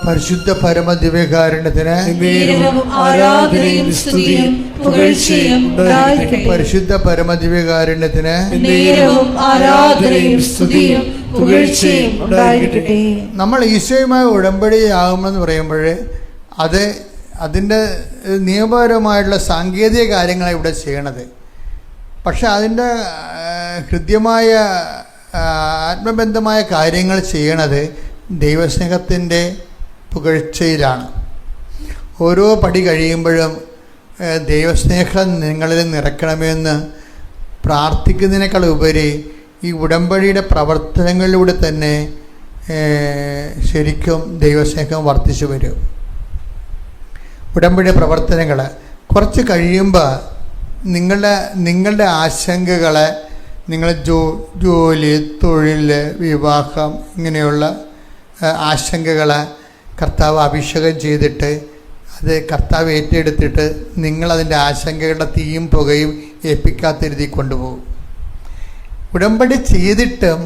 പരിശുദ്ധ പരമദിവ്യകാരുണ്യത്തിന് ആരാധനയും സ്തുതിയും പുകഴ്ചയും ഉണ്ടായിരിക്കട്ടെ. പരിശുദ്ധ പരമദിവ്യകാരുണ്യത്തിന് ആരാധനയും സ്തുതിയും പുകഴ്ചയും ഉണ്ടായിരിക്കട്ടെ. നമ്മൾ ഈശോയുമായി ഉടമ്പടിയാകുമെന്ന് പറയുമ്പോൾ അതിൻ്റെ നിയമപരമായിട്ടുള്ള സാങ്കേതിക കാര്യങ്ങളാണ് ഇവിടെ ചെയ്യണത്. പക്ഷെ അതിൻ്റെ ഹൃദ്യമായ ആത്മബന്ധമായ കാര്യങ്ങൾ ചെയ്യണത് ദൈവസ്നേഹത്തിൻ്റെ പുകഴ്ചയിലാണ്. ഓരോ പടി കഴിയുമ്പോഴും ദൈവസ്നേഹം നിങ്ങളിൽ നിറയ്ക്കണമെന്ന് പ്രാർത്ഥിക്കുന്നതിനേക്കാൾ ഉപരി ഈ ഉടമ്പടിയുടെ പ്രവർത്തനങ്ങളിലൂടെ തന്നെ ശരിക്കും ദൈവസ്നേഹം വർദ്ധിച്ചു വരും. ഉടമ്പടി പ്രവർത്തനങ്ങൾ കുറച്ച് കഴിയുമ്പോൾ നിങ്ങളുടെ ആശങ്കകളെ, നിങ്ങളുടെ ജോലി, തൊഴിൽ, വിവാഹം ഇങ്ങനെയുള്ള ആശങ്കകളെ കർത്താവ് അഭിഷേകം ചെയ്തിട്ട് അത് കർത്താവ് ഏറ്റെടുത്തിട്ട് നിങ്ങളതിൻ്റെ ആശങ്കകളുടെ തീയും പുകയും ഏൽപ്പിക്കാത്തിരുതി കൊണ്ടുപോകും. ഉടമ്പടി ചെയ്തിട്ടും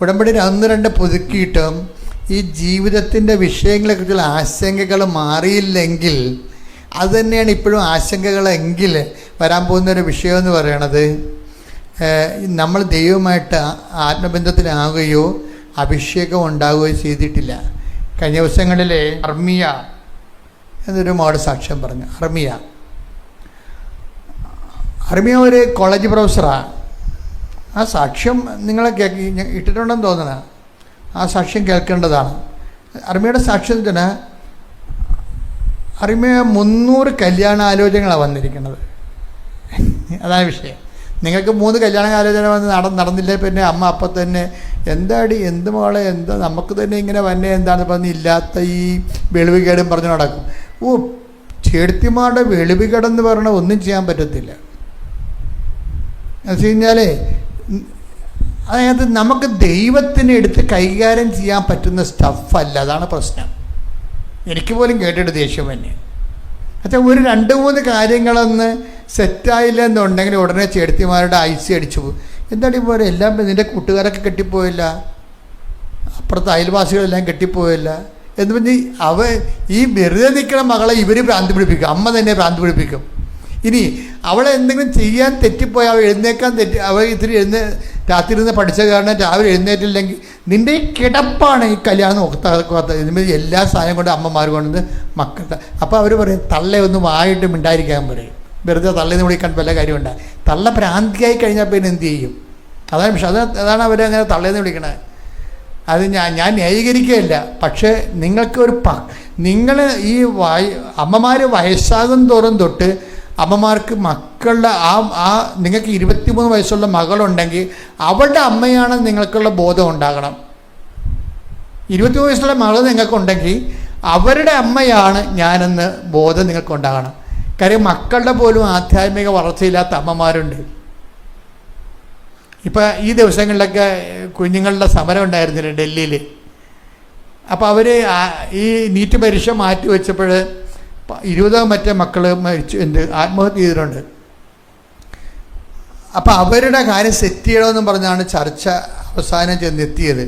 ഉടമ്പടി 1-2 പുതുക്കിയിട്ടും ഈ ജീവിതത്തിൻ്റെ വിഷയങ്ങളെക്കുറിച്ചുള്ള ആശങ്കകൾ മാറിയില്ലെങ്കിൽ, അത് തന്നെയാണ് ഇപ്പോഴും ആശങ്കകളെങ്കിൽ വരാൻ പോകുന്നൊരു വിഷയമെന്ന് പറയണത്, നമ്മൾ ദൈവമായിട്ട് ആത്മബന്ധത്തിലാവുകയോ അഭിഷേകം ഉണ്ടാവുകയോ ചെയ്തിട്ടില്ല. കഴിഞ്ഞ ദിവസങ്ങളിൽ അർമിയ എന്നൊരു മോഡ് സാക്ഷ്യം പറഞ്ഞു. അർമിയ ഒരു കോളേജ് പ്രൊഫസറാണ്. ആ സാക്ഷ്യം നിങ്ങളെ ഇട്ടിട്ടുണ്ടെന്ന് തോന്നുന്നത്. ആ സാക്ഷ്യം കേൾക്കേണ്ടതാണ്. അർമിയുടെ സാക്ഷ്യം തന്നെ അർമിയ 300 കല്യാണാലോചനകളാണ് വന്നിരിക്കുന്നത്. അതാണ് വിഷയം. നിങ്ങൾക്ക് 3 കല്യാണാലോചന വന്ന് നടന്നില്ലേ പിന്നെ അമ്മ അപ്പം തന്നെ എന്താടി എന്ത് മോളെ എന്താ നമുക്ക് തന്നെ ഇങ്ങനെ വന്നെ എന്താണെന്ന് പറഞ്ഞ് ഇല്ലാത്ത ഈ വെളിവുകേടും പറഞ്ഞു നടക്കും. ചേടത്തിമാരുടെ വെളിവുകേടെന്ന് പറഞ്ഞാൽ ഒന്നും ചെയ്യാൻ പറ്റത്തില്ല. എന്ന് വെച്ച് കഴിഞ്ഞാൽ അതായത് നമുക്ക് ദൈവത്തിനെ എടുത്ത് കൈകാര്യം ചെയ്യാൻ പറ്റുന്ന സ്റ്റഫല്ല. അതാണ് പ്രശ്നം. എനിക്ക് പോലും കേട്ടിട്ട് ദേഷ്യം തന്നെ. അച്ഛാ ഒരു 2-3 കാര്യങ്ങളൊന്ന് സെറ്റായില്ല എന്നുണ്ടെങ്കിൽ ഉടനെ ചേടത്തിമാരുടെ ഐസി അടിച്ചു പോകും. എന്താടി പോലെ എല്ലാം നിൻ്റെ കൂട്ടുകാരൊക്കെ കെട്ടിപ്പോയില്ല, അപ്പുറത്തെ അയൽവാസികളെല്ലാം കെട്ടിപ്പോയില്ല എന്ന് പറഞ്ഞ് ഈ വെറുതെ നിൽക്കുന്ന മകളെ ഇവർ ഭ്രാന്തി പിടിപ്പിക്കും, അമ്മ തന്നെ ഭ്രാന്തി പിടിപ്പിക്കും. ഇനി അവളെ എന്തെങ്കിലും ചെയ്യാൻ തെറ്റിപ്പോയി അവൾ എഴുന്നേക്കാൻ അവൾ ഇത്തിരി രാത്രി ഇരുന്ന് പഠിച്ച കാരണം രാവിലെ എഴുന്നേറ്റില്ലെങ്കിൽ നിൻ്റെ ഈ കിടപ്പാണ് ഈ കല്യാണം നോക്കാത്ത. ഇതിന് എല്ലാ സാധനം കൊണ്ട് അമ്മമാർ കൊണ്ടുവന്ന് മക്കളുടെ അപ്പോൾ അവർ പറയും തള്ളെ ഒന്നും വായിട്ട് മിണ്ടായിരിക്കാൻ പറയും. വെറുതെ തള്ളേന്ന് വിളിക്കാൻ വല്ല കാര്യമുണ്ടാകും. തള്ള ഭ്രാന്തിയായി കഴിഞ്ഞാൽ പിന്നെ എന്ത് ചെയ്യും? അതാണ്. പക്ഷെ അതാണ് അവരങ്ങനെ തള്ളേന്ന് വിളിക്കണത്. അത് ഞാൻ ന്യായീകരിക്കുകയില്ല. പക്ഷേ നിങ്ങൾ ഈ അമ്മമാർ വയസ്സാകും തോറും തൊട്ട് അമ്മമാർക്ക് മക്കളുടെ നിങ്ങൾക്ക് 23 വയസ്സുള്ള മകളുണ്ടെങ്കിൽ അവളുടെ അമ്മയാണ് നിങ്ങൾക്കുള്ള ബോധം ഉണ്ടാകണം. 23 വയസ്സുള്ള മകൾ നിങ്ങൾക്കുണ്ടെങ്കിൽ അവരുടെ അമ്മയാണ് ഞാനെന്ന് ബോധം നിങ്ങൾക്കുണ്ടാകണം. കാര്യം മക്കളുടെ പോലും ആധ്യാത്മിക വളർച്ചയില്ലാത്ത അമ്മമാരുണ്ട്. ഇപ്പം ഈ ദിവസങ്ങളിലൊക്കെ കുഞ്ഞുങ്ങളുടെ സമരം ഉണ്ടായിരുന്നില്ല ഡൽഹിയിൽ. അപ്പോൾ അവർ ഈ നീറ്റ് പരീക്ഷ മാറ്റി വെച്ചപ്പോൾ 20 മറ്റേ മക്കൾ ആത്മഹത്യ ചെയ്തിട്ടുണ്ട്. അപ്പോൾ അവരുടെ കാര്യം സെറ്റ് ചെയ്യണമെന്നും പറഞ്ഞാണ് ചർച്ച അവസാനം ചെന്നെത്തിയത്.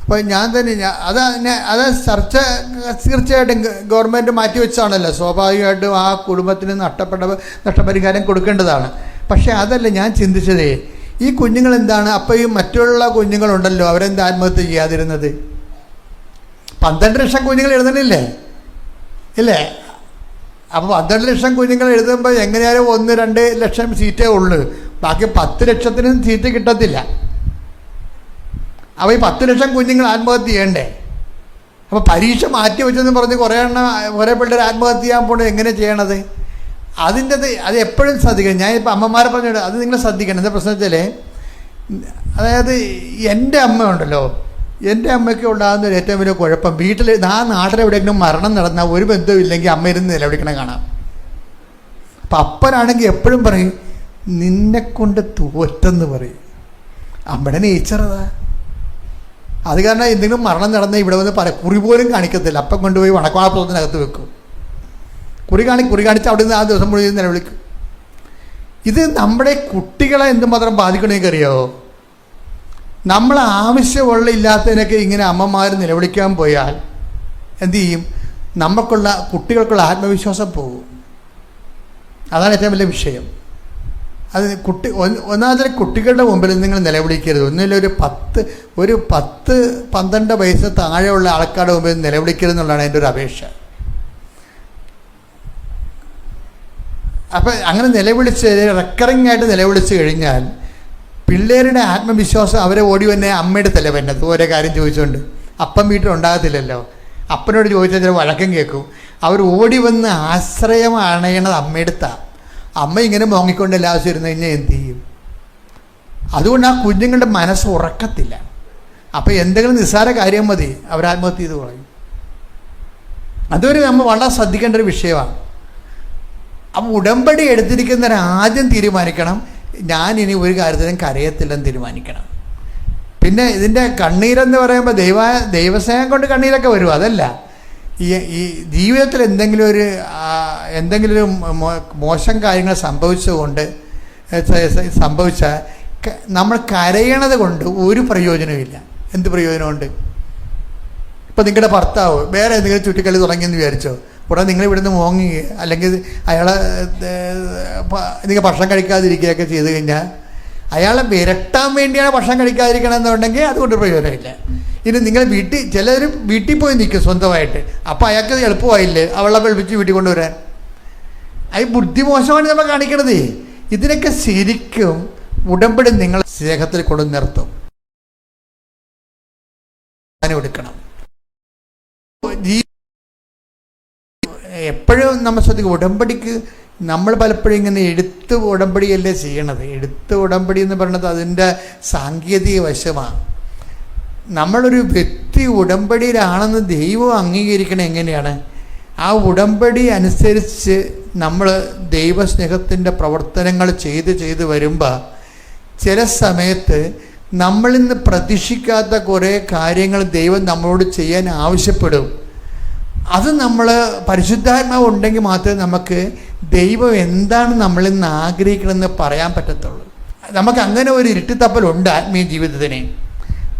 അപ്പോൾ ഞാൻ തന്നെ അത് ചർച്ച തീർച്ചയായിട്ടും ഗവൺമെൻറ് മാറ്റിവെച്ചാണല്ലോ, സ്വാഭാവികമായിട്ടും ആ കുടുംബത്തിന് നഷ്ടപരിഹാരം കൊടുക്കേണ്ടതാണ്. പക്ഷേ അതല്ല ഞാൻ ചിന്തിച്ചതേ, ഈ കുഞ്ഞുങ്ങൾ എന്താണ് അപ്പോൾ ഈ മറ്റുള്ള കുഞ്ഞുങ്ങളുണ്ടല്ലോ അവരെന്താ ആത്മഹത്യ ചെയ്യാതിരുന്നത്? 12 ലക്ഷം കുഞ്ഞുങ്ങൾ എഴുതണില്ലേ ഇല്ലേ? അപ്പോൾ 12 ലക്ഷം കുഞ്ഞുങ്ങൾ എഴുതുമ്പോൾ എങ്ങനെയാലും 1-2 ലക്ഷം സീറ്റേ ഉള്ളൂ. ബാക്കി 10 ലക്ഷത്തിനും സീറ്റ് കിട്ടത്തില്ല. അപ്പോൾ ഈ 10 ലക്ഷം കുഞ്ഞുങ്ങൾ ആത്മഹത്യ ചെയ്യണ്ടേ? അപ്പോൾ പരീക്ഷ മാറ്റി വെച്ചെന്ന് പറഞ്ഞ് കുറേ പിള്ളേർ ആത്മഹത്യ ചെയ്യാൻ പോകണത് എങ്ങനെ ചെയ്യണത്? അത് എപ്പോഴും ശ്രദ്ധിക്കണം. ഞാനിപ്പോൾ അമ്മമാരെ പറഞ്ഞിട്ട് അത് നിങ്ങൾ ശ്രദ്ധിക്കണം. എന്താ പ്രശ്നം വെച്ചാൽ, അതായത് എൻ്റെ അമ്മ ഉണ്ടല്ലോ, എൻ്റെ അമ്മയ്ക്ക് ഉണ്ടാകുന്ന ഒരു ഏറ്റവും വലിയ കുഴപ്പം, വീട്ടിൽ ആ നാട്ടിലെവിടെയെങ്കിലും മരണം നടന്നാൽ ഒരു ബന്ധവും ഇല്ലെങ്കിൽ അമ്മ ഇരുന്ന് നിലവിളിക്കണം കാണാം. അപ്പം അപ്പനാണെങ്കിൽ എപ്പോഴും പറയും നിന്നെക്കൊണ്ട് തോറ്റെന്ന് പറയും. അമ്മയുടെ നേച്ചറതാ. അത് കാരണം എന്തെങ്കിലും മരണം നടന്നാൽ ഇവിടെ വന്ന് കുറി പോലും കാണിക്കത്തില്ല. അപ്പം കൊണ്ടുപോയി വണക്കവാളപ്പുറത്തിനകത്ത് വെക്കും. കുറി കാണിച്ച് അവിടെ നിന്ന് ആ ദിവസം മുഴുവൻ നിലവിളിക്കും. ഇത് നമ്മുടെ കുട്ടികളെ എന്തുമാത്രം ബാധിക്കണമെങ്കിൽ അറിയാമോ? നമ്മൾ ആവശ്യമുള്ള ഇല്ലാത്തതിനൊക്കെ ഇങ്ങനെ അമ്മമാർ നിലവിളിക്കാൻ പോയാൽ എന്തു ചെയ്യും? കുട്ടികൾക്കുള്ള ആത്മവിശ്വാസം പോകും. അതാണ് ഏറ്റവും വലിയ വിഷയം. അത് ഒന്നാമത്തെ കുട്ടികളുടെ മുമ്പിൽ നിങ്ങൾ നിലവിളിക്കരുത്. ഒന്നുമില്ല ഒരു 10-12 വയസ്സ് താഴെയുള്ള ആൾക്കാരുടെ മുമ്പിൽ നിലവിളിക്കരുത് എന്നുള്ളതാണ് എൻ്റെ ഒരു അപേക്ഷ. അപ്പം അങ്ങനെ റെക്കറിങ് ആയിട്ട് നിലവിളിച്ച് കഴിഞ്ഞാൽ പിള്ളേരുടെ ആത്മവിശ്വാസം അവരെ ഓടി വന്നെ അമ്മയുടെ തലവന്നത് ഓരോ കാര്യം ചോദിച്ചുകൊണ്ട്. അപ്പം വീട്ടിലുണ്ടാകത്തില്ലല്ലോ. അപ്പനോട് ചോദിച്ചാൽ ചില വഴക്കം കേൾക്കും. അവർ ഓടി വന്ന് ആശ്രയം അണയണത് അമ്മയെടുത്താണ്. അമ്മ ഇങ്ങനെ മോങ്ങിക്കൊണ്ട് എല്ലാ ദിവസവും ഇരുന്ന് കഴിഞ്ഞാൽ എന്ത് ചെയ്യും? അതുകൊണ്ട് ആ കുഞ്ഞുങ്ങളുടെ മനസ്സ് ഉറക്കത്തില്ല. അപ്പോൾ എന്തെങ്കിലും നിസ്സാര കാര്യം മതി അവർ ആത്മഹത്യ ചെയ്ത് കളയും. അതൊരു നമ്മൾ വളരെ ശ്രദ്ധിക്കേണ്ട ഒരു വിഷയമാണ്. അപ്പോൾ ഉടമ്പടി എടുത്തിരിക്കുന്നവർ ആദ്യം തീരുമാനിക്കണം, ഞാനിനി ഒരു കാര്യത്തിനും കരയത്തില്ലെന്ന് തീരുമാനിക്കണം. പിന്നെ ഇതിൻ്റെ കണ്ണീരെന്ന് പറയുമ്പോൾ ദൈവസ്നേഹം കൊണ്ട് കണ്ണീരൊക്കെ വരും. അതല്ല, ഈ ജീവിതത്തിൽ എന്തെങ്കിലും ഒരു മോശം കാര്യങ്ങൾ സംഭവിച്ചാൽ നമ്മൾ കരയണത് കൊണ്ട് ഒരു പ്രയോജനമില്ല. എന്ത് പ്രയോജനമുണ്ട്? ഇപ്പം നിങ്ങളുടെ ഭർത്താവ് വേറെ എന്തെങ്കിലും ചുറ്റിക്കളി തുടങ്ങിയെന്ന് വിചാരിച്ചോ, ഉടനെ നിങ്ങൾ ഇവിടുന്ന് മോങ്ങി അല്ലെങ്കിൽ അയാളെ നിങ്ങൾ ഭക്ഷണം കഴിക്കാതിരിക്കുകയൊക്കെ ചെയ്ത് കഴിഞ്ഞാൽ അയാളെ വിരട്ടാൻ വേണ്ടിയാണ് ഭക്ഷണം കഴിക്കാതിരിക്കണമെന്നുണ്ടെങ്കിൽ അതുകൊണ്ട് പ്രയോജനമില്ല. ഇനി നിങ്ങൾ ചിലർ വീട്ടിൽ പോയി നിൽക്കും സ്വന്തമായിട്ട്. അപ്പോൾ അയാൾക്ക് എളുപ്പമായില്ലേ അവളെ വിളിപ്പിച്ച് വീട്ടിൽ കൊണ്ടുവരാൻ? അത് ബുദ്ധിമോശമാണ് നമ്മൾ കാണിക്കണത്. ഇതിനൊക്കെ ശരിക്കും ഉടമ്പടി നിങ്ങൾ സ്നേഹത്തിൽ കൊണ്ടു നിർത്തും. എടുക്കണം. എപ്പോഴും നമ്മൾ ശ്രദ്ധിക്കും, ഉടമ്പടിക്ക് നമ്മൾ പലപ്പോഴും ഇങ്ങനെ എടുത്ത് ഉടമ്പടിയല്ലേ ചെയ്യണത്. എടുത്ത് ഉടമ്പടി എന്ന് പറയുന്നത് അതിൻ്റെ സാങ്കേതിക വശമാണ്. നമ്മളൊരു വ്യക്തി ഉടമ്പടിയിലാണെന്ന് ദൈവം അംഗീകരിക്കണം. എങ്ങനെയാണ്? ആ ഉടമ്പടി അനുസരിച്ച് നമ്മൾ ദൈവസ്നേഹത്തിൻ്റെ പ്രവർത്തനങ്ങൾ ചെയ്ത് വരുമ്പോൾ ചില സമയത്ത് നമ്മളിൽ നിന്ന് പ്രതീക്ഷിക്കാത്ത കുറേ കാര്യങ്ങൾ ദൈവം നമ്മളോട് ചെയ്യാൻ ആവശ്യപ്പെടും. അത് നമ്മൾ പരിശുദ്ധാത്മാവ് ഉണ്ടെങ്കിൽ മാത്രമേ നമുക്ക് ദൈവം എന്താണ് നമ്മളിൽ നിന്ന് ആഗ്രഹിക്കണമെന്ന് പറയാൻ പറ്റത്തുള്ളൂ. നമുക്ക് അങ്ങനെ ഒരു ഇരുട്ടിത്തപ്പലുണ്ട് ആത്മീയ ജീവിതത്തിന്.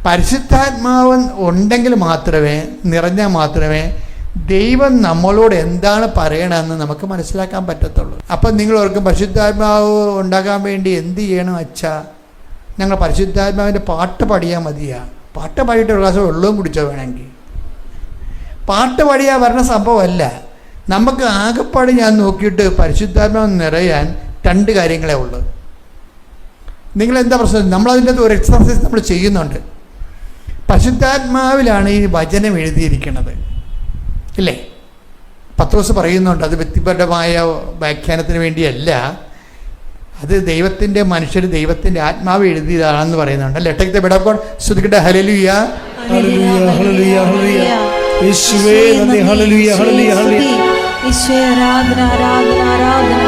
പരിശുദ്ധാത്മാവ് ഉണ്ടെങ്കിൽ മാത്രമേ, നിറഞ്ഞാൽ മാത്രമേ ദൈവം നമ്മളോട് എന്താണ് പറയണമെന്ന് നമുക്ക് മനസ്സിലാക്കാൻ പറ്റത്തുള്ളൂ. അപ്പം നിങ്ങൾ ഓർക്കും പരിശുദ്ധാത്മാവ് ഉണ്ടാകാൻ വേണ്ടി എന്ത് ചെയ്യണം അച്ഛാ? ഞങ്ങൾ പരിശുദ്ധാത്മാവിൻ്റെ പാട്ട് പാടിയാൽ മതിയാ? പാട്ട് പാടിയിട്ട് ഒരു ഗ്ലാസ് വെള്ളവും കുടിച്ചോ വേണമെങ്കിൽ. പാട്ട് പാടിയാൽ വരണ സംഭവമല്ല. നമുക്ക് ആകെപ്പാട് ഞാൻ നോക്കിയിട്ട് പരിശുദ്ധാത്മാവ് നിറയാൻ 2 കാര്യങ്ങളേ ഉള്ളൂ. നിങ്ങളെന്താ പ്രശ്നം? നമ്മളതിൻ്റെ ഒരു എക്സർസൈസ് നമ്മൾ ചെയ്യുന്നുണ്ട്. പരിശുദ്ധാത്മാവിലാണ് ഈ വചനം എഴുതിയിരിക്കുന്നത് ഇല്ലേ? പത്രോസ് പറയുന്നുണ്ട്, അത് വ്യക്തിപരമായ വ്യാഖ്യാനത്തിന് വേണ്ടിയല്ല, അത് ദൈവത്തിൻ്റെ മനുഷ്യർ ദൈവത്തിൻ്റെ ആത്മാവ് എഴുതിയതാണെന്ന് പറയുന്നുണ്ട് അല്ലേ? Take the bed of God. സ്തുതിക്കട്ടെ. Hallelujah, hallelujah, hallelujah, hallelujah. യേശുവേ നന്ദി. Hallelujah, hallelujah, hallelujah. യേശുവേ ആരാധന, ആരാധന, ആരാധന.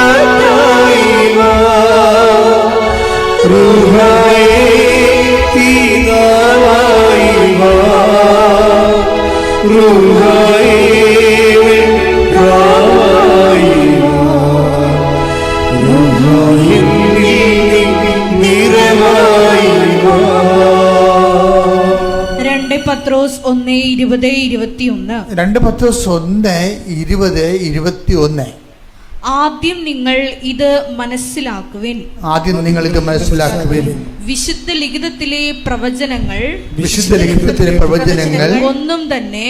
കാറ്റായി വാ, റൂഹായേ പിതാവായി വാ, റൂഹായേ വെണ്പ്രാവായി വാ, റൂഹായേ നിറവായി വാ. 2 പത്രോസ് 1:20-21. 2 പത്രോസ് 1:20-21. ആദ്യം നിങ്ങൾ ഇത് മനസ്സിലാക്കുവിൻ. വിശുദ്ധ ലിഖിതത്തിലെ പ്രവചനങ്ങൾ ഒന്നും തന്നെ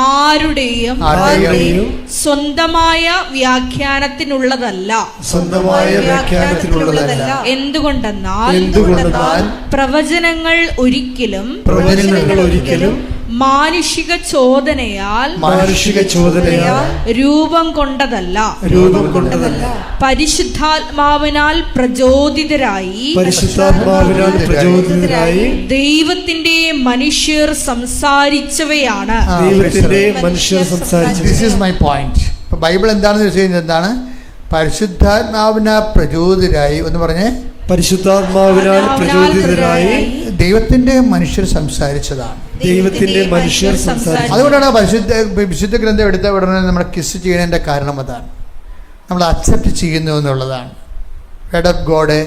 ആരുടെയും സ്വന്തമായ വ്യാഖ്യാനത്തിനുള്ളതല്ല. എന്തുകൊണ്ടെന്നാൽ പ്രവചനങ്ങൾ ഒരിക്കലും മാനുഷിക ചോദനയാൽ രൂപം കൊണ്ടതല്ല, പരിശുദ്ധാത്മാവിനാൽ പ്രചോദിതരായി ദൈവത്തിന്റെ മനുഷ്യർ സംസാരിച്ചവയാണ്. ബൈബിൾ എന്താണെന്ന് വെച്ച് കഴിഞ്ഞാൽ എന്താണ്? പരിശുദ്ധാത്മാവിനാൽ പ്രചോദിതരായി എന്ന് പറഞ്ഞേ, പരിശുദ്ധാത്മാവിനാൽ പ്രചോദിതരായി ദൈവത്തിന്റെ മനുഷ്യർ സംസാരിച്ചതാണ്. അതുകൊണ്ടാണ് വിശുദ്ധ ഗ്രന്ഥം എടുത്ത ഉടനെ നമ്മൾ കിസ് ചെയ്യുന്നതിൻ്റെ കാരണം അതാണ്. നമ്മൾ അക്സെപ്റ്റ് ചെയ്യുന്നു എന്നുള്ളതാണ്. വേർഡ് ഓഫ് ഗോഡ്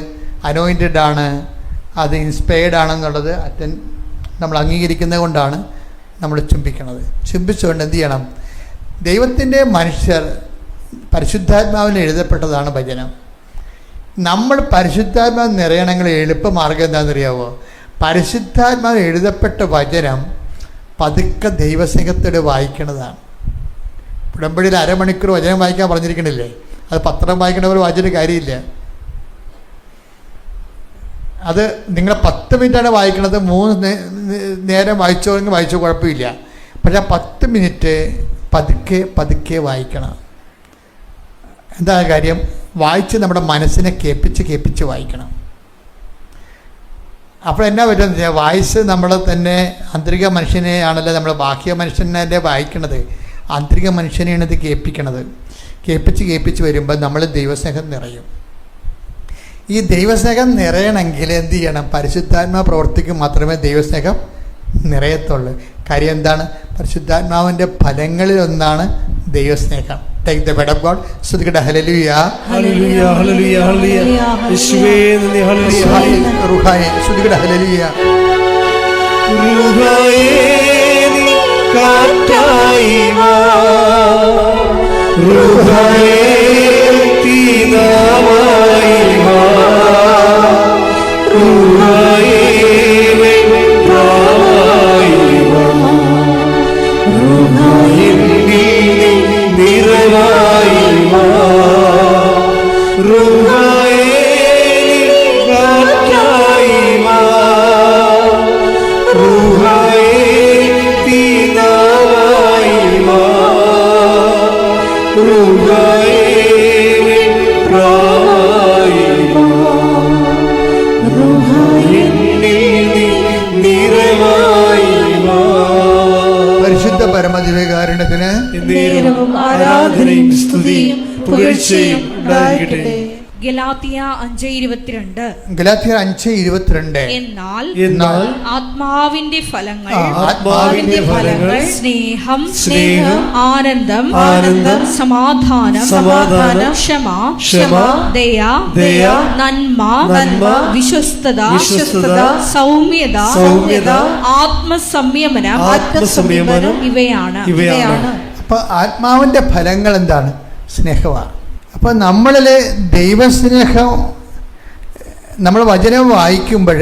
അനോയിൻറ്റഡ് ആണ്, അത് ഇൻസ്പയർഡ് ആണെന്നുള്ളത് നമ്മൾ അംഗീകരിക്കുന്നത് കൊണ്ടാണ് നമ്മൾ ചുംബിക്കുന്നത്. ചുംബിച്ചുകൊണ്ട് എന്ത് ചെയ്യണം? ദൈവത്തിൻ്റെ മനുഷ്യർ പരിശുദ്ധാത്മാവിന് എഴുതപ്പെട്ടതാണ് വചനം. നമ്മൾ പരിശുദ്ധാത്മാവ് നിറയണമെങ്കിൽ എളുപ്പമാർഗം എന്താണെന്നറിയാവോ? പരിശുദ്ധാത്മാവ് എഴുതപ്പെട്ട വചനം പതുക്കെ ദൈവസ്നേഹത്തോടെ വായിക്കണതാണ്. ഉടമ്പടിയിൽ 1/2 മണിക്കൂർ വചനം വായിക്കാൻ പറഞ്ഞിരിക്കണില്ലേ? അത് പത്രം വായിക്കണവർ വായിച്ചിട്ട് കാര്യമില്ല. അത് നിങ്ങൾ 10 മിനിറ്റാണ് വായിക്കണത്, 3 നേരം വായിച്ചോയെങ്കിൽ വായിച്ചോ, കുഴപ്പമില്ല. പക്ഷെ ആ 10 മിനിറ്റ് പതുക്കെ പതുക്കെ വായിക്കണം. എന്താ കാര്യം? വായിച്ച് നമ്മുടെ മനസ്സിനെ കേൾപ്പിച്ച് വായിക്കണം. അപ്പോൾ എന്നാ പറ്റുമെന്ന് വെച്ചാൽ, വായിച്ച് നമ്മൾ തന്നെ ആന്തരിക മനുഷ്യനെ ആണല്ലോ നമ്മൾ ബാഹ്യ മനുഷ്യനെ വായിക്കണത്. ആന്തരിക മനുഷ്യനെയാണ് ഇത് കേൾപ്പിക്കണത്. കേൾപ്പിച്ച് വരുമ്പോൾ നമ്മൾ ദൈവസ്നേഹം നിറയും. ഈ ദൈവസ്നേഹം നിറയണമെങ്കിൽ എന്ത് ചെയ്യണം? പരിശുദ്ധാത്മാ പ്രവർത്തിക്കും മാത്രമേ ദൈവസ്നേഹം നിറയത്തുള്ളൂ. കാര്യം എന്താണ്? പരിശുദ്ധാത്മാവിൻ്റെ ഫലങ്ങളിൽ ഒന്നാണ് ദൈവസ്നേഹം. Take the word of God. Sudhikada hallelujah. Hallelujah, hallelujah, hallelujah. Yeshua nandi hallelujah. Ruhaye sudhikada hallelujah. Ruhaye ni katai va. Ruhaye tinavai va. Ruhaye venpravai va. Ruhaye നിറവായി വാ, റൂഹായേ കാറ്റായി വാ, റൂഹായേ പിതാവായി വാ, റൂഹായേ പ്രാവായി വാ, റൂഹായേ നിറവായി വാ. പരിശുദ്ധ പരമദിവ്യകാരുണ്യത്തിന് ആരാധനയും സ്തുതിയും പുകഴ്ചയും ഉണ്ടായിരിക്കട്ടെ. ഗലാത്യർ 5:22. എന്നാൽ ആത്മാവിന്റെ ഫലങ്ങൾ സ്നേഹം, ആനന്ദം, സമാധാനം, ക്ഷമ, ദയ, നന്മ, വിശ്വസ്തത, സൗമ്യത, ആത്മസംയമനം ഇവയാണ്. അപ്പൊ ആത്മാവിന്റെ ഫലങ്ങൾ എന്താണ്? സ്നേഹമാണ്. അപ്പൊ നമ്മളിലെ ദൈവസ്നേഹം നമ്മൾ വചനം വായിക്കുമ്പോൾ